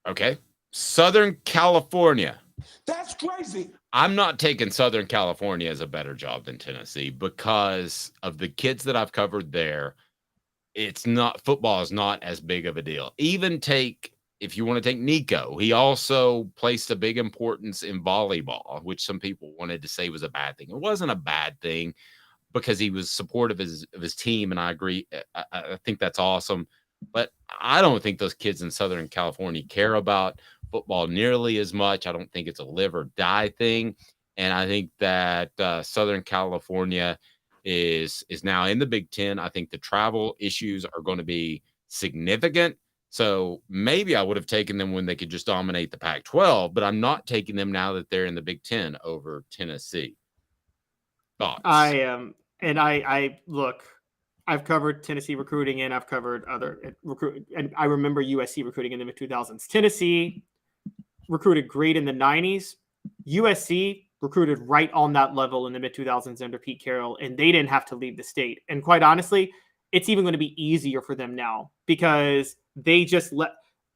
Okay. Southern California. That's crazy. I'm not taking Southern California as a better job than Tennessee because of the kids that I've covered there. Football is not as big of a deal. Even if you want to take Nico, he also placed a big importance in volleyball, which some people wanted to say was a bad thing. It wasn't a bad thing because he was supportive of his team, and I agree. I think that's awesome. But I don't think those kids in Southern California care about football nearly as much. I don't think it's a live or die thing. And I think that Southern California is now in the Big Ten. I think the travel issues are going to be significant. So maybe I would have taken them when they could just dominate the Pac-12, but I'm not taking them now that they're in the Big Ten over Tennessee. Thoughts? I am. And I look, I've covered Tennessee recruiting and I've covered other recruit. And I remember USC recruiting in the mid-2000s. Tennessee recruited great in the 90s. USC recruited right on that level in the mid-2000s under Pete Carroll, and they didn't have to leave the state. And quite honestly, it's even going to be easier for them now because they just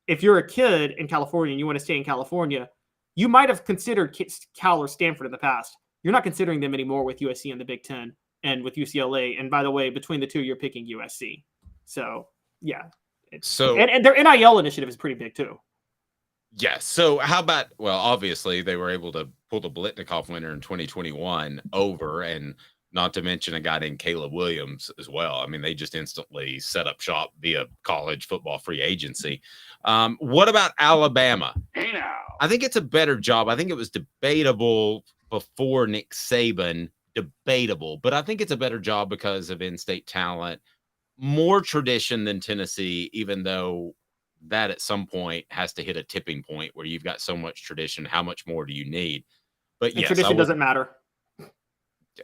if you're a kid in California and you want to stay in California, you might have considered Cal or Stanford in the past. You're not considering them anymore with USC in the Big Ten and with UCLA. And by the way, between the two, you're picking USC. So yeah. And their NIL initiative is pretty big too. Yes. So how about, well, obviously they were able to pull the Biletnikoff winner in 2021 over, and not to mention a guy named Caleb Williams as well. I mean, they just instantly set up shop via college football free agency. What about Alabama? Hey now. I think it's a better job. I think it was debatable before Nick Saban, but I think it's a better job because of in-state talent, more tradition than Tennessee, even though that at some point has to hit a tipping point where you've got so much tradition. How much more do you need? But yes, tradition doesn't matter.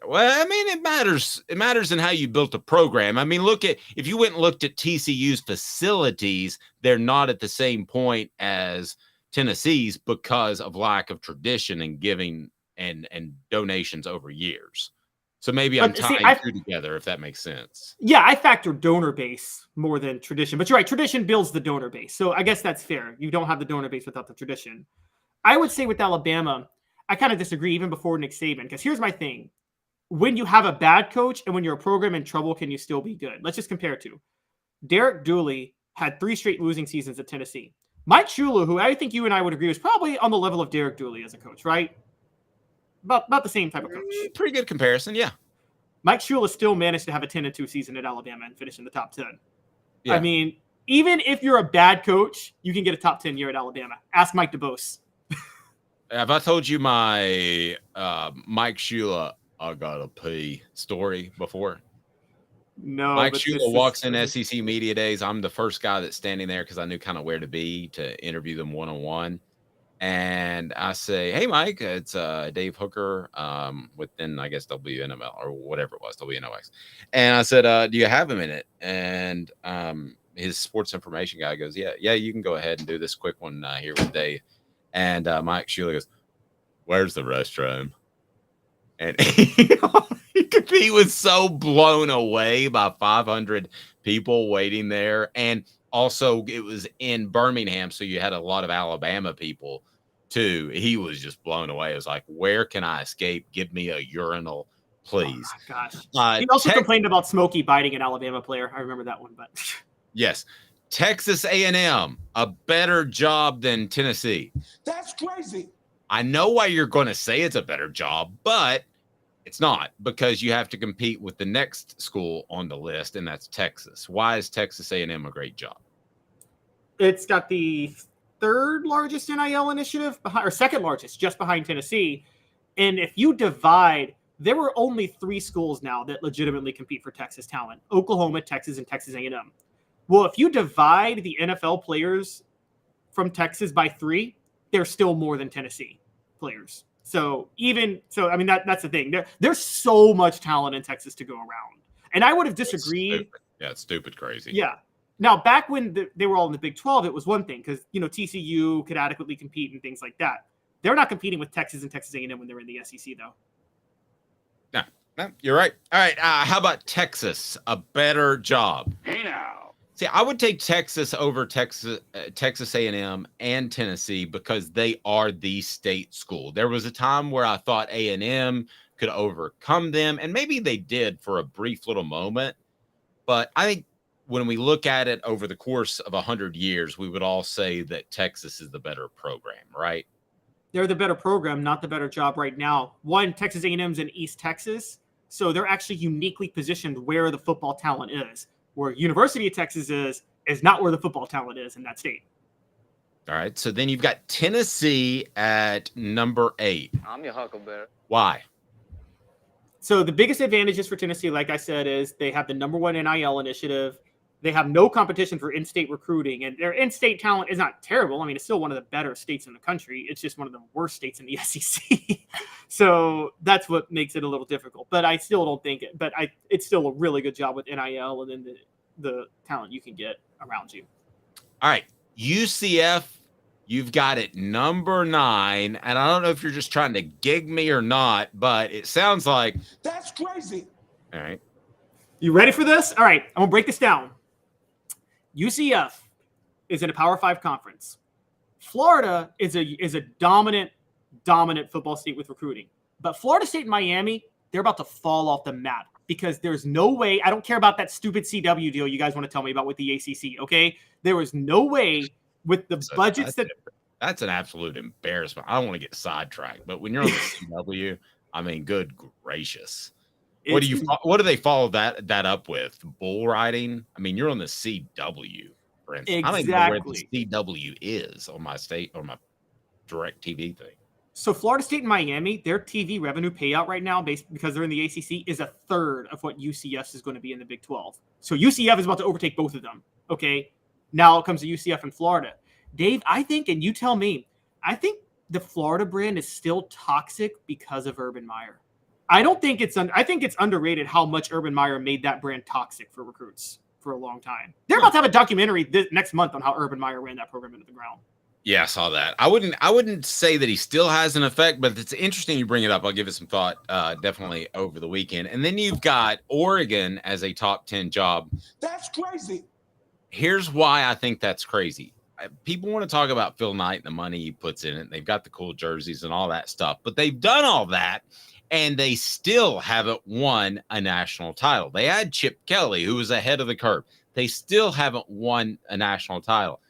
Well, I mean, it matters. It matters in how you built a program. I mean, if you went and looked at TCU's facilities, they're not at the same point as Tennessee's because of lack of tradition and giving and donations over years. So maybe I'm tying two together, if that makes sense. Yeah, I factor donor base more than tradition. But you're right, tradition builds the donor base. So I guess that's fair. You don't have the donor base without the tradition. I would say with Alabama, I kind of disagree even before Nick Saban, because here's my thing. When you have a bad coach and when you're a program in trouble, can you still be good? Let's just compare two. Derek Dooley had 3 straight losing seasons at Tennessee. Mike Shula, who I think you and I would agree was probably on the level of Derek Dooley as a coach, right? About the same type of coach. Pretty good comparison, yeah. Mike Shula still managed to have a 10-2 season at Alabama and finish in the top 10. Yeah. I mean, even if you're a bad coach, you can get a top 10 year at Alabama. Ask Mike DeBose. Have I told you my Mike Shula I gotta pee story before? No. Mike Shula walks in SEC Media Days. I'm the first guy that's standing there because I knew kind of where to be to interview them one-on-one. And I say, hey, Mike, it's Dave Hooker within, I guess, WNML or whatever it was, WNOX. And I said, do you have a minute? And his sports information guy goes, yeah, you can go ahead and do this quick one here with Dave. And Mike Shula goes, where's the restroom? And he was so blown away by 500 people waiting there. And also, it was in Birmingham, so you had a lot of Alabama people, too. He was just blown away. It was like, where can I escape? Give me a urinal, please. Oh, gosh. He also complained about Smokey biting an Alabama player. I remember that one. But yes. Texas A&M, a better job than Tennessee. That's crazy. I know why you're going to say it's a better job, but it's not, because you have to compete with the next school on the list, and that's Texas. Why is Texas A&M a great job? It's got the 3rd largest NIL initiative, or 2nd largest, just behind Tennessee. And if you divide, there were only 3 schools now that legitimately compete for Texas talent: Oklahoma, Texas, and Texas A&M. Well, if you divide the NFL players from Texas by 3, there's still more than Tennessee players. So I mean, that's the thing. There's so much talent in Texas to go around. And I would have disagreed. It's stupid crazy. Yeah. Now, back when they were all in the Big 12, it was one thing because, TCU could adequately compete and things like that. They're not competing with Texas and Texas A&M when they're in the SEC, though. No, you're right. All right. How about Texas? A better job. Hey now. See, I would take Texas over Texas A&M and Tennessee because they are the state school. There was a time where I thought A&M could overcome them, and maybe they did for a brief little moment. But I think when we look at it over the course of 100 years, we would all say that Texas is the better program, right? They're the better program, not the better job right now. One, Texas A&M's in East Texas, so they're actually uniquely positioned where the football talent is. Where University of Texas is not where the football talent is in that state. All right. So then you've got Tennessee at number 8. I'm your Huckleberry. Why? So the biggest advantages for Tennessee, like I said, is they have the number 1 NIL initiative. They have no competition for in-state recruiting, and their in-state talent is not terrible. I mean, it's still one of the better states in the country. It's just one of the worst states in the SEC. So that's what makes it a little difficult. But I still don't think it. But it's still a really good job with NIL and then the talent you can get around you. All right, UCF, you've got it number 9, and I don't know if you're just trying to gig me or not, but it sounds like that's crazy. All right, you ready for this? All right, I'm gonna break this down. UCF is in a Power 5 conference. Florida is a dominant football state with recruiting. But Florida State and Miami, they're about to fall off the map because there's no way. I don't care about that stupid CW deal you guys want to tell me about with the ACC, okay? There was no way with the budgets that's an absolute embarrassment. I don't want to get sidetracked, but when you're on the CW, I mean, good gracious. What do they follow that up with? Bull riding? I mean, you're on the CW, for instance. I don't even know where the CW is on my state or my direct TV thing. So Florida State and Miami, their TV revenue payout right now, because they're in the ACC, is a third of what UCF is going to be in the Big 12. So UCF is about to overtake both of them. Okay, now it comes to UCF and Florida. Dave, I think, and you tell me, I think the Florida brand is still toxic because of Urban Meyer. I think it's underrated how much Urban Meyer made that brand toxic for recruits for a long time. They're about to have a documentary next month on how Urban Meyer ran that program into the ground. Yeah, I saw that. I wouldn't say that he still has an effect, but it's interesting you bring it up. I'll give it some thought definitely over the weekend. And then you've got Oregon as a top 10 job. That's crazy. Here's why I think that's crazy. People want to talk about Phil Knight and the money he puts in it. They've got the cool jerseys and all that stuff, but they've done all that, and they still haven't won a national title. They had Chip Kelly, who was ahead of the curve. They still haven't won a national title.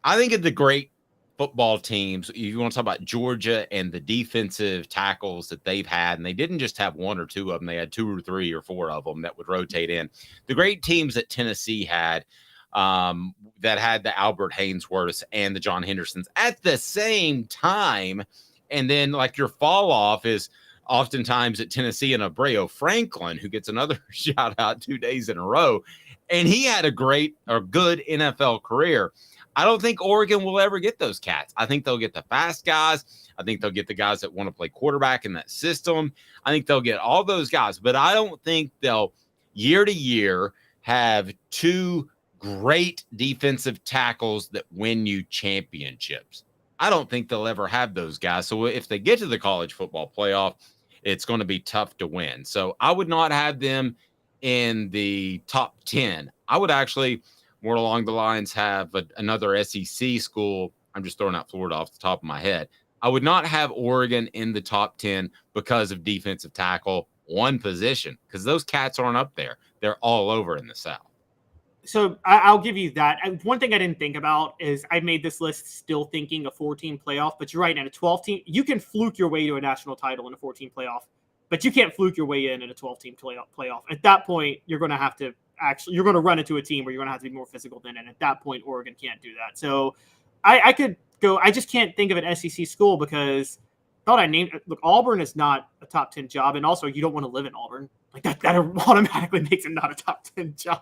I think of the great football teams, you want to talk about Georgia and the defensive tackles that they've had, and they didn't just have one or two of them. They had 2 or 3 or 4 of them that would rotate in. The great teams that Tennessee had, that had the Albert Haynesworths and the John Hendersons at the same time. And then like your fall off is oftentimes at Tennessee and Abreu Franklin, who gets another shout out 2 days in a row. And he had a good NFL career. I don't think Oregon will ever get those cats. I think they'll get the fast guys. I think they'll get the guys that want to play quarterback in that system. I think they'll get all those guys, but I don't think they'll year to year have 2 great defensive tackles that win you championships. I don't think they'll ever have those guys. So if they get to the college football playoff, it's going to be tough to win. So I would not have them in the top 10. I would actually more along the lines have another SEC school. I'm just throwing out Florida off the top of my head. I would not have Oregon in the top 10 because of defensive tackle, one position, because those cats aren't up there. They're all over in the South. So I'll give you that. One thing I didn't think about is I made this list still thinking a 14 playoff, but you're right. In a 12 team, you can fluke your way to a national title in a 14 playoff, but you can't fluke your way in a 12 team playoff. At that point, you're going to have to you're going to run into a team where you're going to have to be more physical than, and at that point, Oregon can't do that. So I could go, I just can't think of an SEC school because Auburn is not a top 10 job. And also you don't want to live in Auburn. Like that automatically makes it not a top 10 job.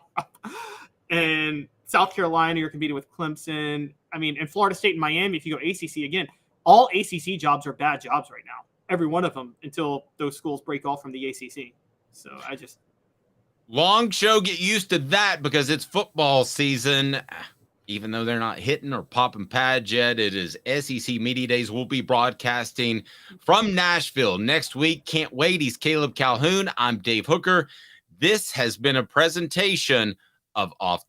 And South Carolina, you're competing with Clemson. I mean, and Florida State and Miami, if you go ACC again, all ACC jobs are bad jobs right now. Every one of them until those schools break off from the ACC. So Long show, get used to that because it's football season. Even though they're not hitting or popping pads yet, it is SEC Media Days. We'll be broadcasting from Nashville next week. Can't wait. He's Caleb Calhoun. I'm Dave Hooker. This has been a presentation of Off